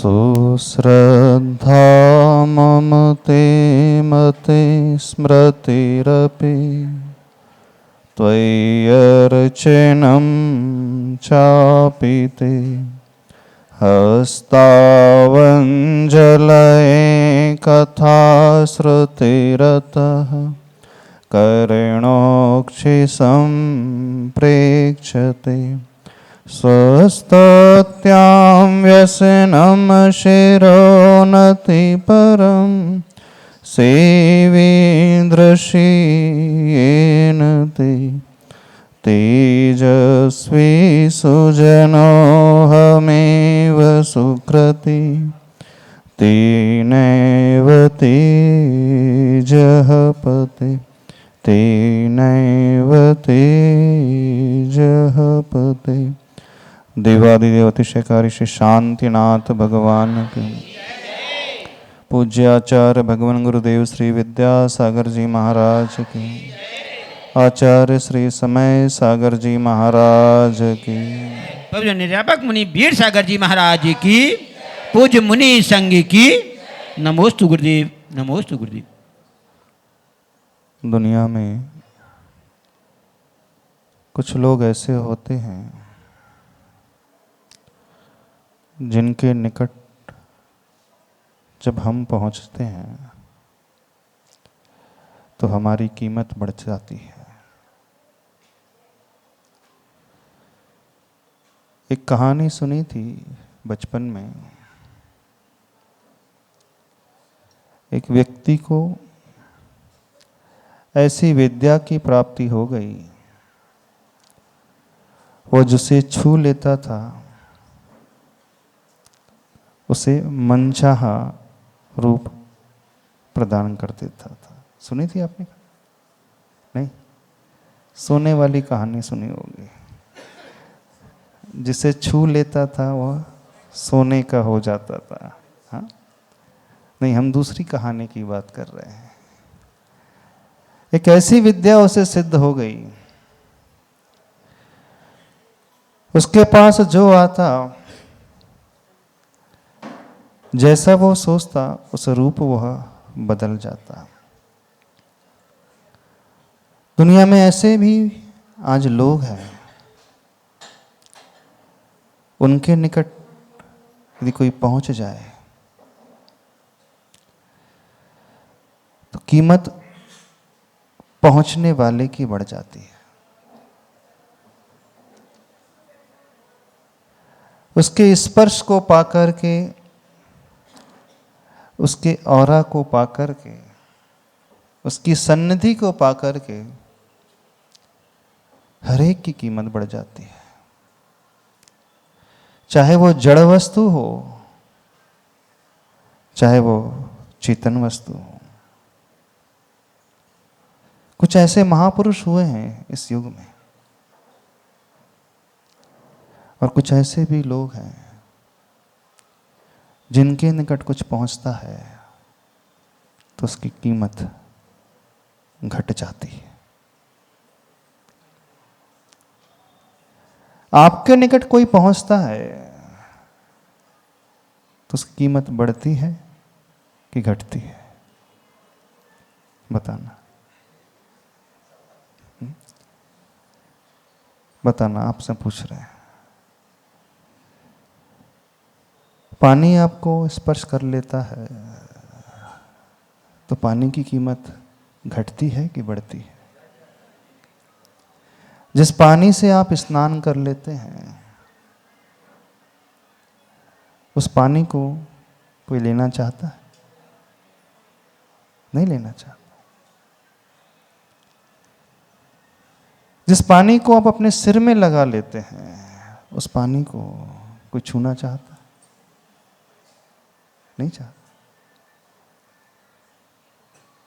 सुश्रद्धा मम ते मते स्मृतिरपि त्वय्यर्चनं चापि ते हस्तावञ्जलये कथाश्रुतिरतः कर्णोक्षिसम्प्रेक्ष्यते स्वस्तत्यां व्यसनं शिरोनतिपरं सेवेन्द्रश्रियेण ते तेजस्वी सुजनोऽहमेव सुकृति तेनैव तेजः पते तेनैव तेजः पते। देवादिदेव अतिशयकारी श्री शांतिनाथ भगवान के पूज्य आचार्य भगवान गुरुदेव श्री विद्यासागर जी महाराज की, आचार्य श्री समय सागर जी महाराज की, पूज्य निरापक मुनि वीर सागर जी महाराज की, पूज्य मुनि संघ की। नमोस्तु गुरुदेव, नमोस्तु गुरुदेव। दुनिया में कुछ लोग ऐसे होते हैं जिनके निकट जब हम पहुंचते हैं तो हमारी कीमत बढ़ जाती है। एक कहानी सुनी थी बचपन में। एक व्यक्ति को ऐसी विद्या की प्राप्ति हो गई, वो जिसे छू लेता था उसे मनचाहा रूप प्रदान कर देता था। सुनी थी आपने? नहीं? सोने वाली कहानी सुनी होगी। जिसे छू लेता था वह सोने का हो जाता था। हाँ? नहीं, हम दूसरी कहानी की बात कर रहे हैं। एक ऐसी विद्या उसे सिद्ध हो गई, उसके पास जो आता, जैसा वो सोचता उस रूप वह बदल जाता। दुनिया में ऐसे भी आज लोग हैं, उनके निकट यदि कोई पहुंच जाए तो कीमत पहुंचने वाले की बढ़ जाती है। उसके स्पर्श को पाकर के, उसके ऑरा को पाकर के, उसकी सन्निधि को पाकर के हर एक की कीमत बढ़ जाती है। चाहे वो जड़ वस्तु हो, चाहे वो चेतन वस्तु हो। कुछ ऐसे महापुरुष हुए हैं इस युग में, और कुछ ऐसे भी लोग हैं जिनके निकट कुछ पहुंचता है तो उसकी कीमत घट जाती है। आपके निकट कोई पहुंचता है तो उसकी कीमत बढ़ती है कि घटती है? बताना, बताना, आपसे पूछ रहे हैं। पानी आपको स्पर्श कर लेता है तो पानी की कीमत घटती है कि बढ़ती है? जिस पानी से आप स्नान कर लेते हैं उस पानी को कोई लेना चाहता है? नहीं लेना चाहता। जिस पानी को आप अपने सिर में लगा लेते हैं उस पानी को कोई छूना चाहता है? नहीं चाहता।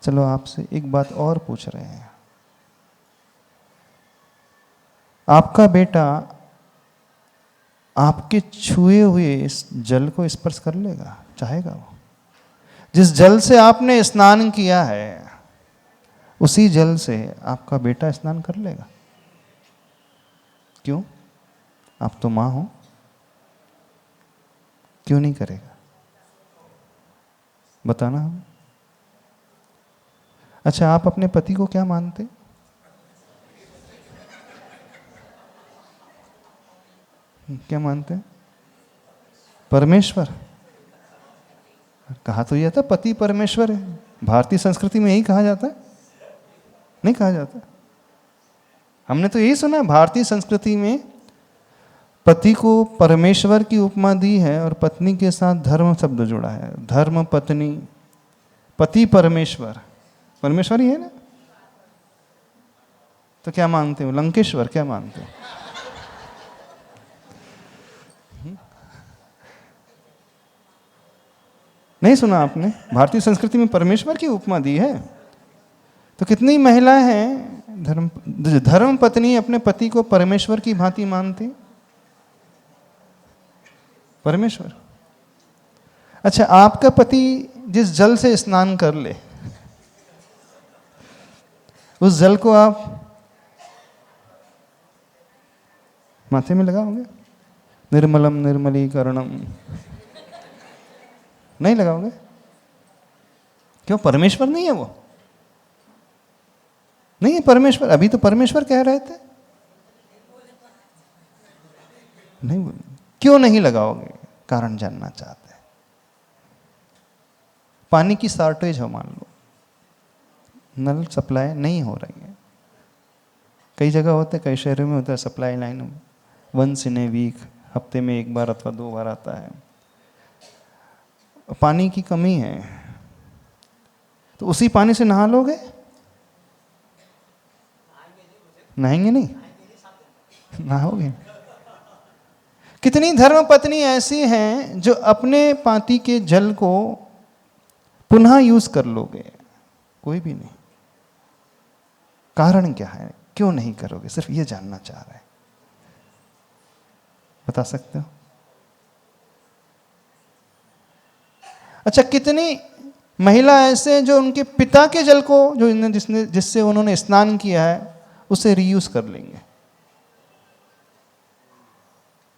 चलो आपसे एक बात और पूछ रहे हैं। आपका बेटा आपके छुए हुए इस जल को स्पर्श कर लेगा? चाहेगा वो? जिस जल से आपने स्नान किया है उसी जल से आपका बेटा स्नान कर लेगा? क्यों? आप तो मां हो, क्यों नहीं करेगा? बताना हम। अच्छा, आप अपने पति को क्या मानते? क्या मानते हैं? परमेश्वर। कहा तो यह था पति परमेश्वर है। भारतीय संस्कृति में यही कहा जाता है? नहीं कहा जाता। हमने तो यही सुना है, भारतीय संस्कृति में पति को परमेश्वर की उपमा दी है और पत्नी के साथ धर्म शब्द जुड़ा है। धर्म पत्नी, पति परमेश्वर। परमेश्वर ही है ना? तो क्या मानते हो? लंकेश्वर क्या मानते हो? नहीं सुना आपने? भारतीय संस्कृति में परमेश्वर की उपमा दी है। तो कितनी महिलाएं हैं धर्म पत्नी अपने पति को परमेश्वर की भांति मानती? परमेश्वर। अच्छा, आपका पति जिस जल से स्नान कर ले, उस जल को आप माथे में लगाओगे? निर्मलम निर्मलीकरणम नहीं लगाओगे? क्यों? परमेश्वर नहीं है वो? नहीं है परमेश्वर। अभी तो परमेश्वर कह रहे थे। नहीं, क्यों नहीं लगाओगे? कारण जानना चाहते हैं। पानी की शॉर्टेज हो, मान लो नल सप्लाई नहीं हो रही है। कई जगह होते, कई शहरों में होता है supply line once in a week, हफ्ते में 1 बार अथवा 2 बार आता है। पानी की कमी है, तो उसी पानी से नहा लोगे? नहाएंगे नहीं, नहाओगे। कितनी धर्म पत्नी ऐसी हैं जो अपने पति के जल को पुनः यूज कर लोगे? कोई भी नहीं। कारण क्या है? क्यों नहीं करोगे? सिर्फ ये जानना चाह रहे हैं। बता सकते हो? अच्छा, कितनी महिला ऐसे जो उनके पिता के जल को जो जिससे उन्होंने स्नान किया है उसे रीयूज कर लेंगे।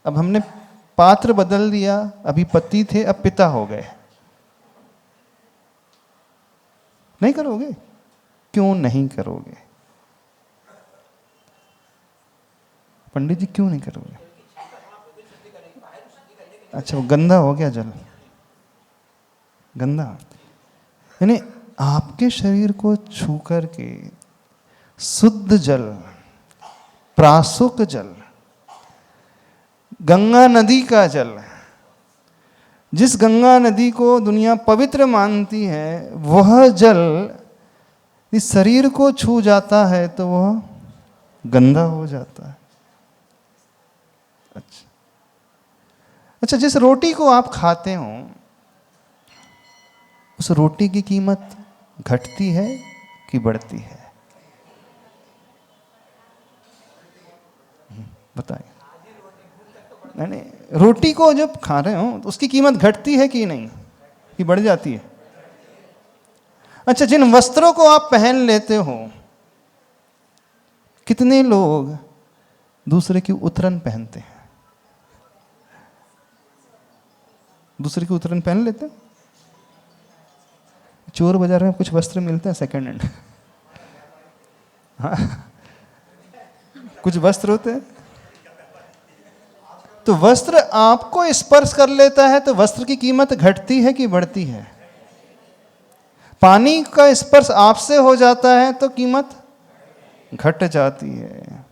अब हमने पात्र बदल दिया, अभी पति थे अब पिता हो गए। नहीं करोगे? क्यों नहीं करोगे? पंडित जी क्यों नहीं करोगे? अच्छा, वो गंदा हो गया जल, गंदा। यानी आपके शरीर को छू करके शुद्ध जल, प्राशुक जल, गंगा नदी का जल, जिस गंगा नदी को दुनिया पवित्र मानती है, वह जल इस शरीर को छू जाता है तो वह गंदा हो जाता है। अच्छा, जिस रोटी को आप खाते हो उस रोटी की कीमत घटती है कि बढ़ती है? बताइए। नहीं, रोटी को जब खा रहे हो तो उसकी कीमत घटती है कि नहीं, कि बढ़ जाती है? अच्छा, जिन वस्त्रों को आप पहन लेते हो, कितने लोग दूसरे की उतरन पहनते हैं? दूसरे की उतरन पहन लेते हैं? चोर बाजार में कुछ वस्त्र मिलते हैं सेकंड हैंड। हाँ, कुछ वस्त्र होते हैं। तो वस्त्र आपको स्पर्श कर लेता है तो वस्त्र की कीमत घटती है कि बढ़ती है? पानी का स्पर्श आपसे हो जाता है तो कीमत घट जाती है।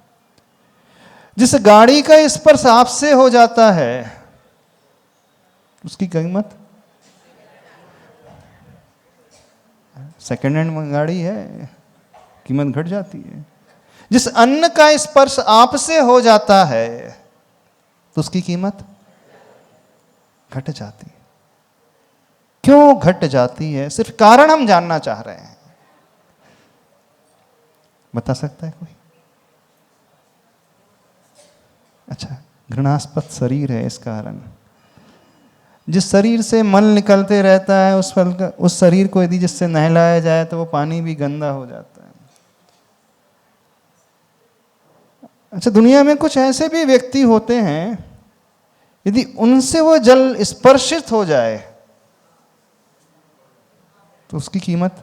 जिस गाड़ी का स्पर्श आपसे हो जाता है उसकी कीमत, सेकेंड हैंड गाड़ी है, कीमत घट जाती है। जिस अन्न का स्पर्श आपसे हो जाता है तो उसकी कीमत घट जाती है। क्यों घट जाती है? सिर्फ कारण हम जानना चाह रहे हैं। बता सकता है कोई? अच्छा, घृणास्पद शरीर है इस कारण। जिस शरीर से मल निकलते रहता है उस शरीर को यदि जिससे नहलाया जाए तो वो पानी भी गंदा हो जाता है। अच्छा, दुनिया में कुछ ऐसे भी व्यक्ति होते हैं, यदि उनसे वो जल स्पर्शित हो जाए तो उसकी कीमत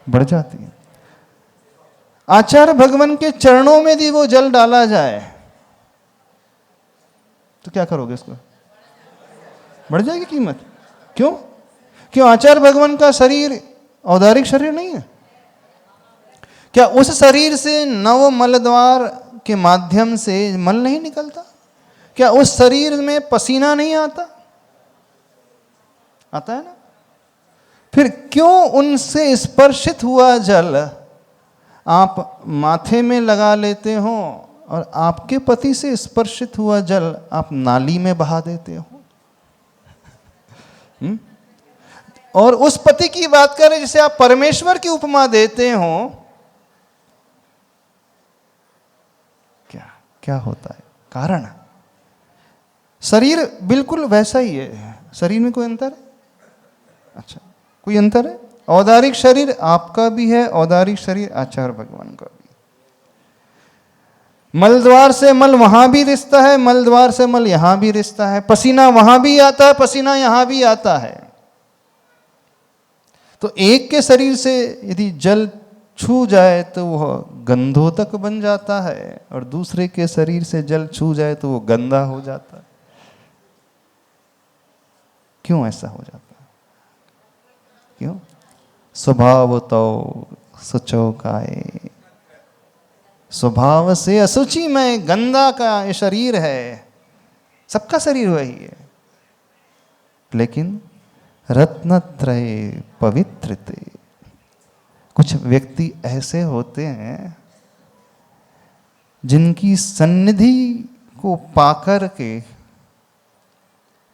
बढ़ जाती है। आचार्य भगवान के चरणों में यदि वो जल डाला जाए तो क्या करोगे? उसको बढ़ जाएगी कीमत। क्यों? क्यों? आचार्य भगवान का शरीर औदारिक शरीर नहीं है क्या? उस शरीर से नव मलद्वार के माध्यम से मल नहीं निकलता क्या? उस शरीर में पसीना नहीं आता? आता है ना? फिर क्यों उनसे स्पर्शित हुआ जल आप माथे में लगा लेते हो और आपके पति से स्पर्शित हुआ जल आप नाली में बहा देते हो? और उस पति की बात करें जिसे आप परमेश्वर की उपमा देते हो, क्या क्या होता है? कारण शरीर बिल्कुल वैसा ही है। शरीर में कोई अंतर है? अच्छा, कोई अंतर है? औदारिक शरीर आपका भी है, औदारिक शरीर आचार्य भगवान का भी। मलद्वार से मल वहां भी रिश्ता है, मलद्वार से मल यहां भी रिश्ता है, पसीना वहां भी आता है, पसीना यहां भी आता है। तो एक के शरीर से यदि जल छू जाए तो वह गंधोदक बन जाता है और दूसरे के शरीर से जल छू जाए तो वो गंदा हो जाता है। क्यों ऐसा हो जाता है? क्यों? स्वभाव तो सुचौकाए, स्वभाव से असुचि में गंदा का ये शरीर है। सबका शरीर वही है, लेकिन रत्नत्रय पवित्रते। कुछ व्यक्ति ऐसे होते हैं जिनकी सन्निधि को पाकर के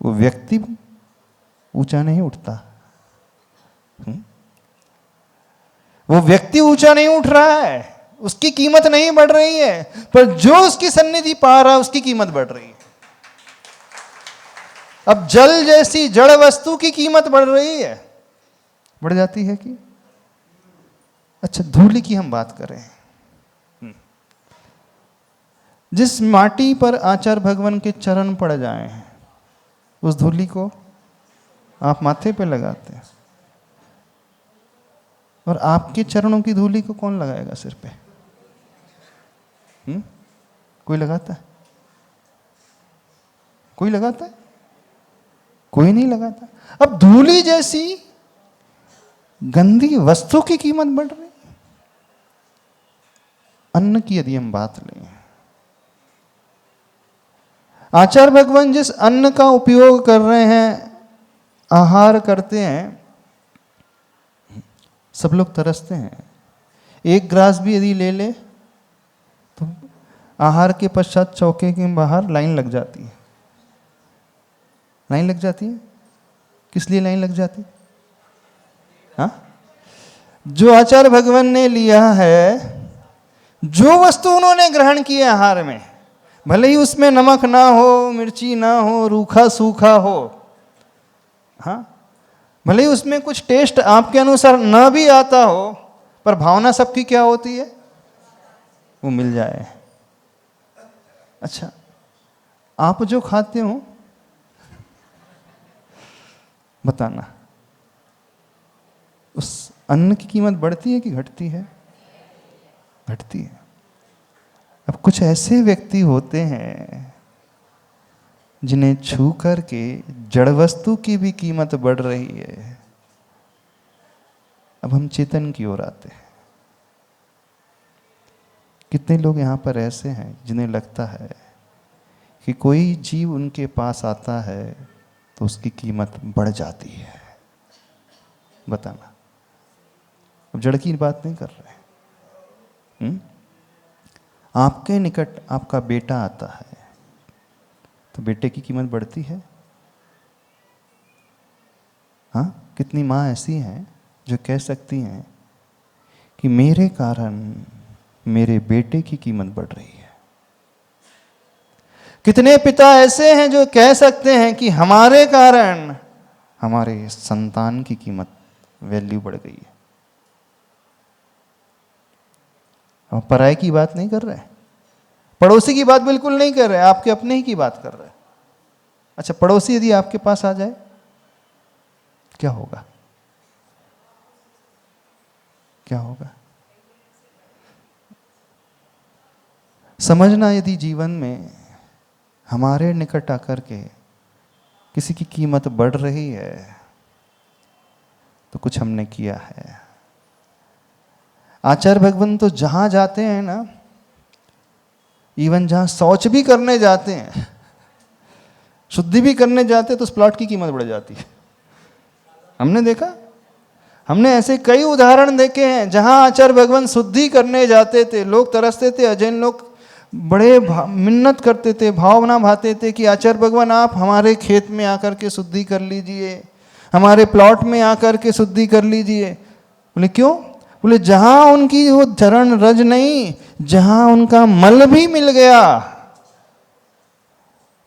वो व्यक्ति ऊंचा नहीं उठता। वो व्यक्ति ऊंचा नहीं उठ रहा है, उसकी कीमत नहीं बढ़ रही है, पर जो उसकी सन्निधि पा रहा है उसकी कीमत बढ़ रही है। अब जल जैसी जड़ वस्तु की कीमत बढ़ रही है, बढ़ जाती है कि? अच्छा, धूलि की हम बात करें। जिस माटी पर आचार्य भगवान के चरण पड़ जाए उस धूलि को आप माथे पे लगाते हैं, और आपके चरणों की धूलि को कौन लगाएगा सिर पे? कोई लगाता है? कोई लगाता है? कोई नहीं लगाता। अब धूलि जैसी गंदी वस्तु की कीमत बढ़ रही। अन्न की यदि हम बात लें, आचार्य भगवान जिस अन्न का उपयोग कर रहे हैं, आहार करते हैं, सब लोग तरसते हैं। एक ग्रास भी यदि ले ले तो आहार के पश्चात चौके के बाहर लाइन लग जाती है। लाइन लग जाती है, किस लिए लाइन लग जाती? हाँ, जो आचार्य भगवान ने लिया है, जो वस्तु उन्होंने ग्रहण की है आहार में, भले ही उसमें नमक ना हो, मिर्ची ना हो, रूखा सूखा हो, हाँ, भले ही उसमें कुछ टेस्ट आपके अनुसार ना भी आता हो, पर भावना सबकी क्या होती है? वो मिल जाए। अच्छा, आप जो खाते हो बताना, उस अन्न की कीमत बढ़ती है कि घटती है? घटती है। अब कुछ ऐसे व्यक्ति होते हैं जिन्हें छू कर के जड़ वस्तु की भी कीमत बढ़ रही है। अब हम चेतन की ओर आते हैं। कितने लोग यहाँ पर ऐसे हैं जिन्हें लगता है कि कोई जीव उनके पास आता है तो उसकी कीमत बढ़ जाती है? बताना। अब जड़ की बात नहीं कर रहे। आपके निकट आपका बेटा आता है तो बेटे की कीमत बढ़ती है? हाँ, कितनी माँ ऐसी हैं जो कह सकती हैं कि मेरे कारण मेरे बेटे की कीमत बढ़ रही है। कितने पिता ऐसे हैं जो कह सकते हैं कि हमारे कारण हमारे संतान की कीमत, वैल्यू बढ़ गई है। हम पराये की बात नहीं कर रहे, पड़ोसी की बात बिल्कुल नहीं कर रहे, आपके अपने ही की बात कर रहे। अच्छा, पड़ोसी यदि आपके पास आ जाए क्या होगा? क्या होगा? समझना, यदि जीवन में हमारे निकट आकर के किसी की कीमत बढ़ रही है तो कुछ हमने किया है। आचार्य भगवान तो जहां जाते हैं ना, इवन जहां शौच भी करने जाते हैं, शुद्धि भी करने जाते हैं, तो उस प्लॉट की कीमत बढ़ जाती है। हमने देखा, हमने ऐसे कई उदाहरण देखे हैं जहां आचार्य भगवान शुद्धि करने जाते थे, लोग तरसते थे, अजैन लोग बड़े मिन्नत करते थे, भावना भाते थे कि आचार्य भगवान आप हमारे खेत में आकर के शुद्धि कर लीजिए, हमारे प्लॉट में आकर के शुद्धि कर लीजिए। बोले क्यों? बोले जहां उनकी वो चरण रज नहीं, जहां उनका मल भी मिल गया।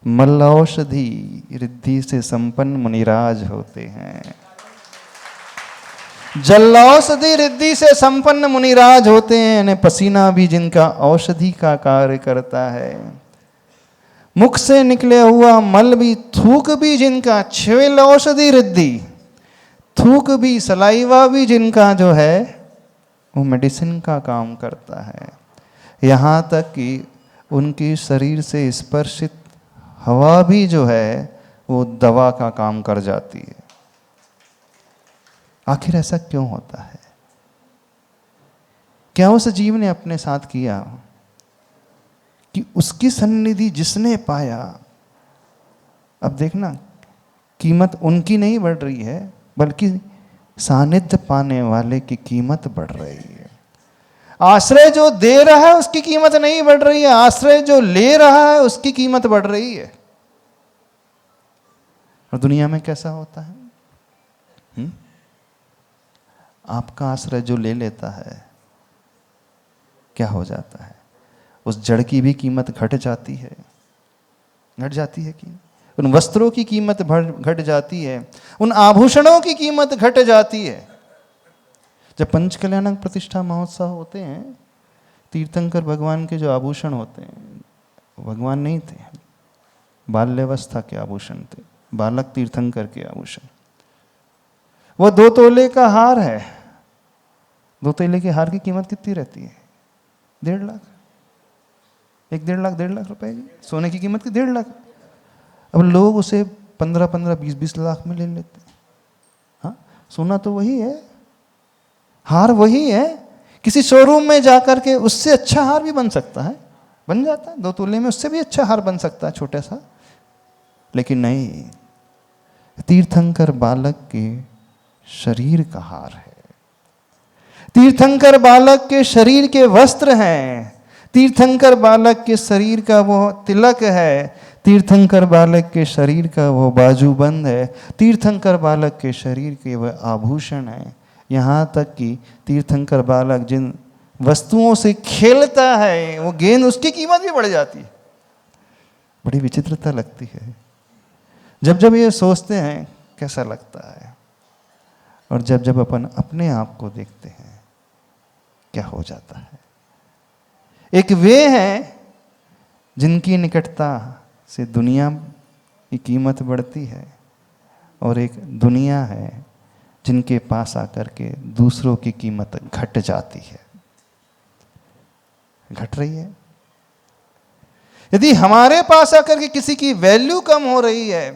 मल औषधि रिद्धि से संपन्न मुनिराज होते हैं। जल औषधि रिद्धि से संपन्न मुनिराज होते हैं, यानी पसीना भी जिनका औषधि का कार्य करता है। मुख से निकले हुआ मल भी, थूक भी जिनका छेल औषधि रिद्धि, थूक भी, सलाइवा भी जिनका जो है वो मेडिसिन का काम करता है। यहाँ तक कि उनकी शरीर से स्पर्शित हवा भी जो है वो दवा का काम कर जाती है। आखिर ऐसा क्यों होता है? क्या उस जीव ने अपने साथ किया कि उसकी सन्निधि जिसने पाया, अब देखना कीमत उनकी नहीं बढ़ रही है, बल्कि सानिध्य पाने वाले की कीमत बढ़ रही है। आश्रय जो दे रहा है उसकी कीमत नहीं बढ़ रही है, आश्रय जो ले रहा है उसकी कीमत बढ़ रही है। और दुनिया में कैसा होता है? आपका आश्रय जो ले लेता है, क्या हो जाता है? उस जड़ की भी कीमत घट जाती है, घट जाती है कि उन वस्त्रों की कीमत घट जाती है, उन आभूषणों की कीमत घट जाती है। जब पंचकल्याणक प्रतिष्ठा महोत्सव होते हैं, तीर्थंकर भगवान के जो आभूषण होते हैं, भगवान नहीं थे, बाल्यावस्था के आभूषण थे, बालक तीर्थंकर के आभूषण। वो 2 तोले का हार है। 2 तोले के हार की कीमत कितनी रहती है? 1.5 लाख, 1.5 लाख रुपए की सोने की कीमत की 1.5 लाख। अब लोग उसे 15, 20 लाख में ले लेते हैं। हाँ, सोना तो वही है, हार वही है। किसी शोरूम में जाकर के उससे अच्छा हार भी बन सकता है, बन जाता है 2 तोले में, उससे भी अच्छा हार बन सकता है छोटा सा। लेकिन नहीं, तीर्थंकर बालक के शरीर का हार है, तीर्थंकर बालक के शरीर के वस्त्र हैं, तीर्थंकर बालक के शरीर का वो तिलक है, तीर्थंकर बालक के शरीर का वो बाजूबंद है, तीर्थंकर बालक के शरीर के वह आभूषण है। यहाँ तक कि तीर्थंकर बालक जिन वस्तुओं से खेलता है, वो गेंद, उसकी कीमत भी बढ़ जाती है। बड़ी विचित्रता लगती है। जब जब ये सोचते हैं कैसा लगता है, और जब जब अपन अपने आप को देखते हैं क्या हो जाता है। एक वे हैं जिनकी निकटता से दुनिया की कीमत बढ़ती है, और एक दुनिया है जिनके पास आकर के दूसरों की कीमत घट जाती है, घट रही है। यदि हमारे पास आकर के किसी की वैल्यू कम हो रही है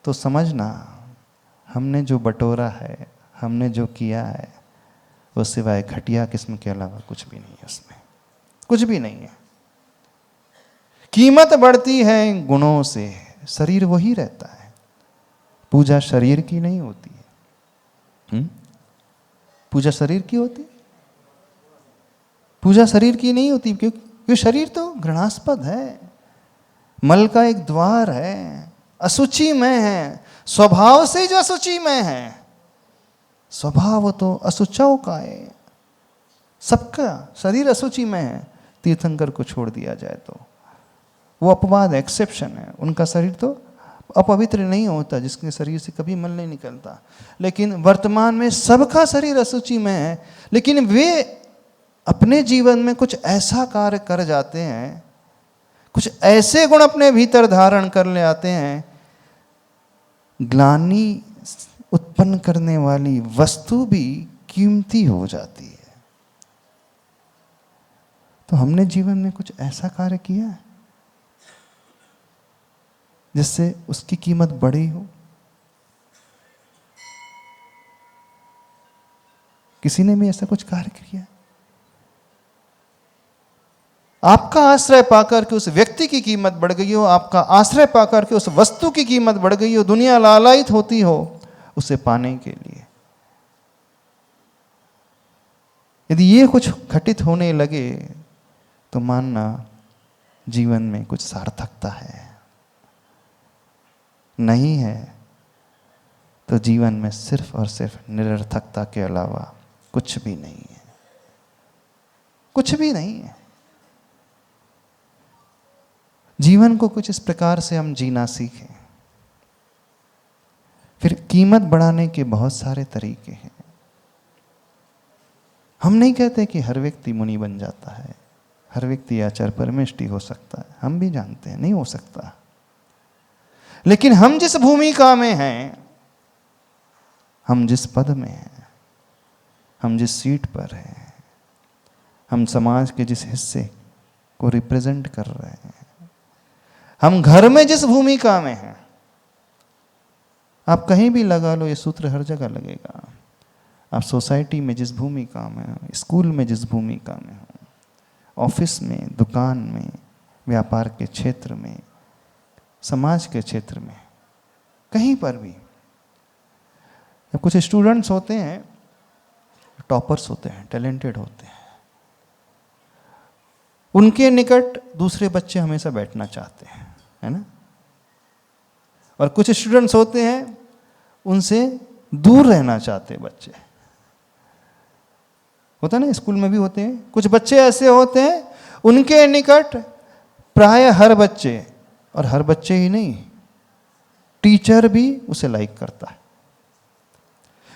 तो समझना हमने जो बटोरा है, हमने जो किया है, वो सिवाय घटिया किस्म के अलावा कुछ भी नहीं है, उसमें कुछ भी नहीं है। कीमत बढ़ती है गुणों से, शरीर वही रहता है। पूजा शरीर की नहीं होती है। पूजा शरीर की होती, पूजा शरीर की नहीं होती, क्योंकि शरीर तो घृणास्पद है, मल का एक द्वार है, अशुचि में है, स्वभाव से जो अशुचि में है। स्वभाव तो अशुचौ का है, सबका शरीर अशुचि में है। तीर्थंकर को छोड़ दिया जाए तो वो अपवाद, एक्सेप्शन है। उनका शरीर तो अपवित्र नहीं होता, जिसके शरीर से कभी मल नहीं निकलता। लेकिन वर्तमान में सबका शरीर अशुचि में है, लेकिन वे अपने जीवन में कुछ ऐसा कार्य कर जाते हैं, कुछ ऐसे गुण अपने भीतर धारण कर ले आते हैं, ग्लानि उत्पन्न करने वाली वस्तु भी कीमती हो जाती है। तो हमने जीवन में कुछ ऐसा कार्य किया है जिससे उसकी कीमत बढ़ी हो? किसी ने भी ऐसा कुछ कार्य किया? आपका आश्रय पाकर के उस व्यक्ति की कीमत बढ़ गई हो, आपका आश्रय पाकर के उस वस्तु की कीमत बढ़ गई हो, दुनिया लालायित होती हो उसे पाने के लिए। यदि ये कुछ घटित होने लगे तो मानना जीवन में कुछ सार्थकता है। नहीं है तो जीवन में सिर्फ और सिर्फ निरर्थकता के अलावा कुछ भी नहीं है, कुछ भी नहीं है। जीवन को कुछ इस प्रकार से हम जीना सीखें। फिर कीमत बढ़ाने के बहुत सारे तरीके हैं। हम नहीं कहते कि हर व्यक्ति मुनि बन जाता है, हर व्यक्ति आचार्य परमेष्टि हो सकता है, हम भी जानते हैं नहीं हो सकता। लेकिन हम जिस भूमिका में हैं, हम जिस पद में हैं, हम जिस सीट पर हैं, हम समाज के जिस हिस्से को रिप्रेजेंट कर रहे हैं, हम घर में जिस भूमिका में हैं, आप कहीं भी लगा लो, ये सूत्र हर जगह लगेगा। आप सोसाइटी में जिस भूमिका में हो, स्कूल में जिस भूमिका में हो, ऑफिस में, दुकान में, व्यापार के क्षेत्र में, समाज के क्षेत्र में, कहीं पर भी कुछ स्टूडेंट्स होते हैं, टॉपर्स होते हैं, टैलेंटेड होते हैं, उनके निकट दूसरे बच्चे हमेशा बैठना चाहते हैं, है ना। और कुछ स्टूडेंट्स होते हैं उनसे दूर रहना चाहते हैं बच्चे, होता है ना, स्कूल में भी होते हैं। कुछ बच्चे ऐसे होते हैं उनके निकट प्राय हर बच्चे, और हर बच्चे ही नहीं, टीचर भी उसे लाइक करता है।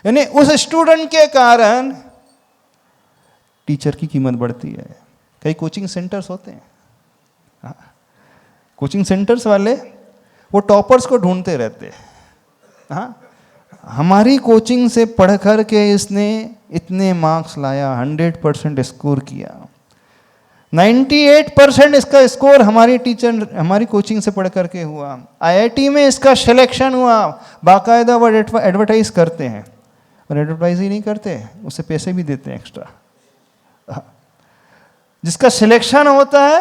यानी उस स्टूडेंट के कारण टीचर की कीमत बढ़ती है। कई कोचिंग सेंटर्स होते हैं, कोचिंग सेंटर्स वाले वो टॉपर्स को ढूंढते रहते हैं। हाँ, हमारी कोचिंग से पढ़ कर के इसने इतने मार्क्स लाया, 100% स्कोर किया, 98% इसका स्कोर हमारी टीचर, हमारी कोचिंग से पढ़ करके हुआ, IIT में इसका सिलेक्शन हुआ। बाकायदा वो एडवर्टाइज करते हैं, और एडवर्टाइज ही नहीं करते, उसे पैसे भी देते हैं एक्स्ट्रा। जिसका सिलेक्शन होता है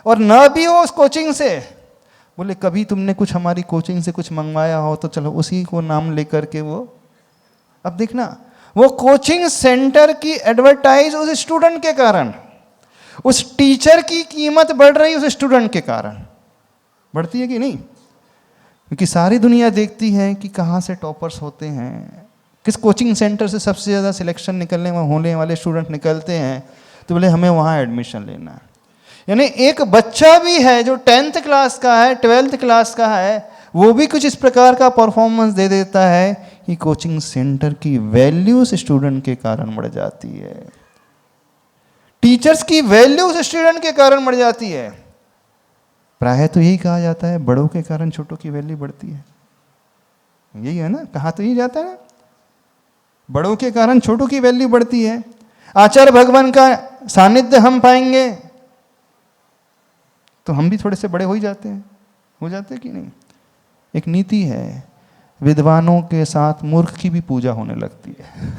और ना भी हो उस कोचिंग से, बोले कभी तुमने कुछ हमारी कोचिंग से कुछ मंगवाया हो तो चलो उसी को नाम लेकर के वो। अब देखना, वो कोचिंग सेंटर की एडवर्टाइज उस स्टूडेंट के कारण, उस टीचर की कीमत बढ़ रही उस स्टूडेंट के कारण। बढ़ती है कि नहीं? क्योंकि सारी दुनिया देखती है कि कहाँ से टॉपर्स होते हैं, किस कोचिंग सेंटर से सबसे ज़्यादा सिलेक्शन निकलने होने वाले स्टूडेंट निकलते हैं, तो बोले हमें वहाँ एडमिशन लेना है। यानी एक बच्चा भी है जो 10th क्लास का है, 12th क्लास का है, वो भी कुछ इस प्रकार का परफॉर्मेंस दे देता है कि कोचिंग सेंटर की वैल्यू उस स्टूडेंट के कारण बढ़ जाती है, टीचर्स की वैल्यू उस स्टूडेंट के कारण बढ़ जाती है। प्राय तो यही कहा जाता है, बड़ों के कारण छोटों की वैल्यू बढ़ती है। यही है ना, कहा तो यही जाता है, बड़ों के कारण छोटों की वैल्यू बढ़ती है। आचार्य भगवान का सानिध्य हम पाएंगे तो हम भी थोड़े से बड़े हो ही जाते हैं, हो जाते हैं कि नहीं। एक नीति है, विद्वानों के साथ मूर्ख की भी पूजा होने लगती है।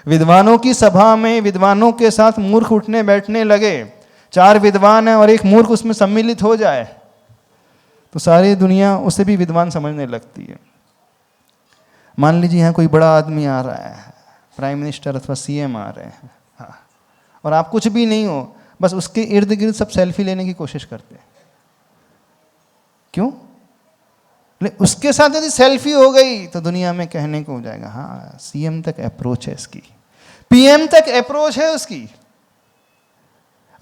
विद्वानों की सभा में विद्वानों के साथ मूर्ख उठने बैठने लगे, 4 विद्वान हैं और एक मूर्ख उसमें सम्मिलित हो जाए तो सारी दुनिया उसे भी विद्वान समझने लगती है। मान लीजिए यहाँ कोई बड़ा आदमी आ रहा है, प्राइम मिनिस्टर अथवा CM आ रहे हैं, हाँ, और आप कुछ भी नहीं हो, बस उसके इर्द गिर्द सब सेल्फी लेने की कोशिश करते हैं। क्यों? उसके साथ यदि सेल्फी हो गई तो दुनिया में कहने को हो जाएगा, हाँ CM तक अप्रोच है इसकी, PM तक अप्रोच है उसकी।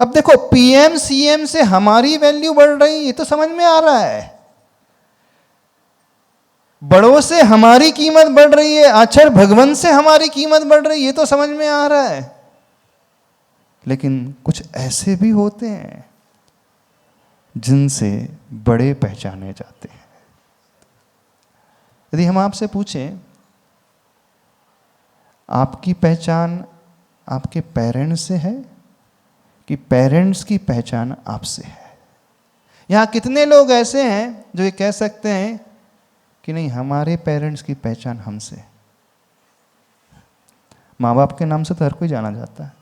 अब देखो, PM CM से हमारी वैल्यू बढ़ रही, ये तो समझ में आ रहा है, बड़ों से हमारी कीमत बढ़ रही है, आचार्य भगवान से हमारी कीमत बढ़ रही है, ये तो समझ में आ रहा है। लेकिन कुछ ऐसे भी होते हैं जिनसे बड़े पहचाने जाते हैं। यदि हम आपसे पूछें, आपकी पहचान आपके पेरेंट्स से है कि पेरेंट्स की पहचान आपसे है? यहाँ कितने लोग ऐसे हैं जो ये कह सकते हैं कि नहीं, हमारे पेरेंट्स की पहचान हमसे है? माँ बाप के नाम से तो हर कोई जाना जाता है,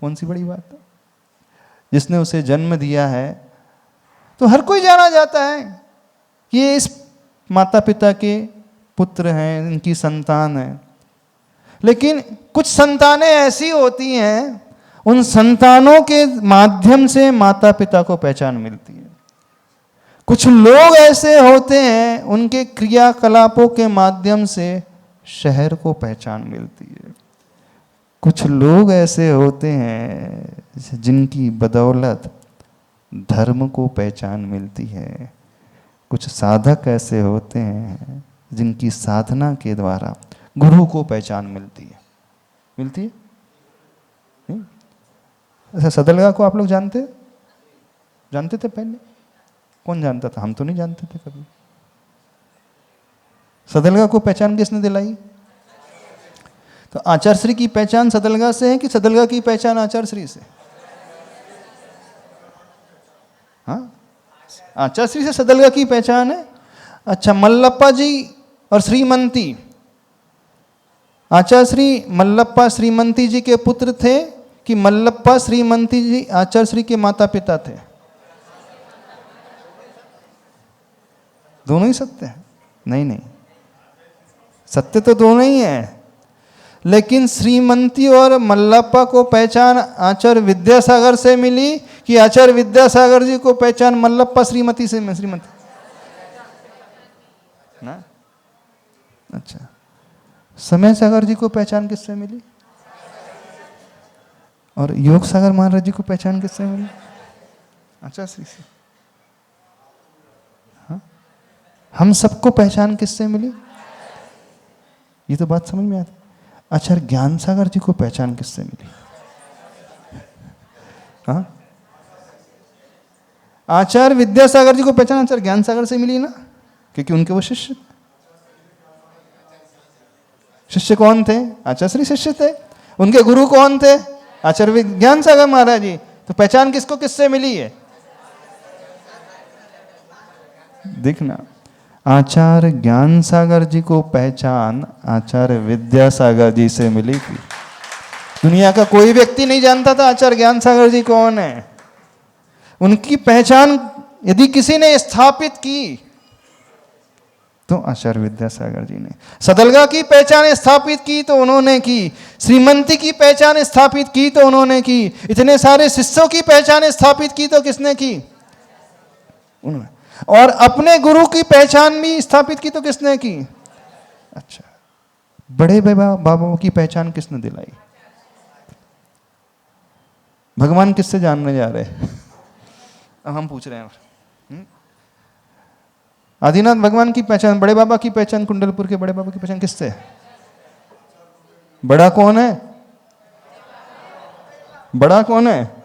कौन सी बड़ी बात है। जिसने उसे जन्म दिया है तो हर कोई जाना जाता है कि ये इस माता पिता के पुत्र हैं, इनकी संतान है। लेकिन कुछ संतानें ऐसी होती हैं, उन संतानों के माध्यम से माता पिता को पहचान मिलती है। कुछ लोग ऐसे होते हैं, उनके क्रियाकलापों के माध्यम से शहर को पहचान मिलती है। कुछ लोग ऐसे होते हैं जिनकी बदौलत धर्म को पहचान मिलती है। कुछ साधक ऐसे होते हैं जिनकी साधना के द्वारा गुरु को पहचान मिलती है। मिलती है नहीं? ऐसा सदलगा को आप लोग जानते थे पहले? कौन जानता था? हम तो नहीं जानते थे कभी। सदलगा को पहचान किसने दिलाई? तो आचार्य श्री की पहचान सदलगा से है कि सदलगा की पहचान आचार्य श्री से? हाँ, आचार्य श्री से सदलगा की पहचान है। अच्छा, मल्लप्पा जी और श्रीमंती, आचार्य श्री मल्लप्पा श्रीमंती जी के पुत्र थे कि मल्लप्पा श्रीमंती जी आचार्य श्री के माता पिता थे? दोनों ही सत्य है? नहीं, सत्य तो दोनों ही है, लेकिन श्रीमंती और मल्लप्पा को पहचान आचार्य विद्यासागर से मिली कि आचार्य विद्यासागर जी को पहचान मल्लप्पा श्रीमती से? श्रीमती ना? अच्छा, समय सागर जी को पहचान किससे मिली? और योग सागर महाराज जी को पहचान किससे मिली? आचार्य श्री से। हाँ? हम सबको पहचान किससे मिली? ये तो बात समझ में आती। आचार्य ज्ञान सागर जी को पहचान किससे मिली? हाँ? आचार्य विद्यासागर जी को पहचान आचार्य ज्ञान सागर से मिली ना, क्योंकि उनके वो शिष्य कौन थे? आचार्य श्री शिष्य थे। उनके गुरु कौन थे? आचार्य ज्ञान सागर महाराज जी। तो पहचान किसको किससे मिली है? देखना, आचार्य ज्ञान सागर जी को पहचान आचार्य विद्यासागर जी से मिली थी। दुनिया का कोई व्यक्ति नहीं जानता था आचार्य ज्ञान सागर जी कौन है। उनकी पहचान यदि किसी ने स्थापित की तो आचार्य विद्यासागर जी ने। सदलगा की पहचान स्थापित की तो उन्होंने की, श्रीमंती की पहचान स्थापित की तो उन्होंने की, इतने सारे शिष्यों की पहचान स्थापित की तो किसने की? उन्होंने। और अपने गुरु की पहचान भी स्थापित की तो किसने की? अच्छा, बड़े बाबाओं की पहचान किसने दिलाई? भगवान किससे जानने जा रहे हैं? अब हम पूछ रहे हैं। आदिनाथ भगवान की पहचान, बड़े बाबा की पहचान, कुंडलपुर के बड़े बाबा की पहचान किससे है? बड़ा कौन है? बड़ा कौन है?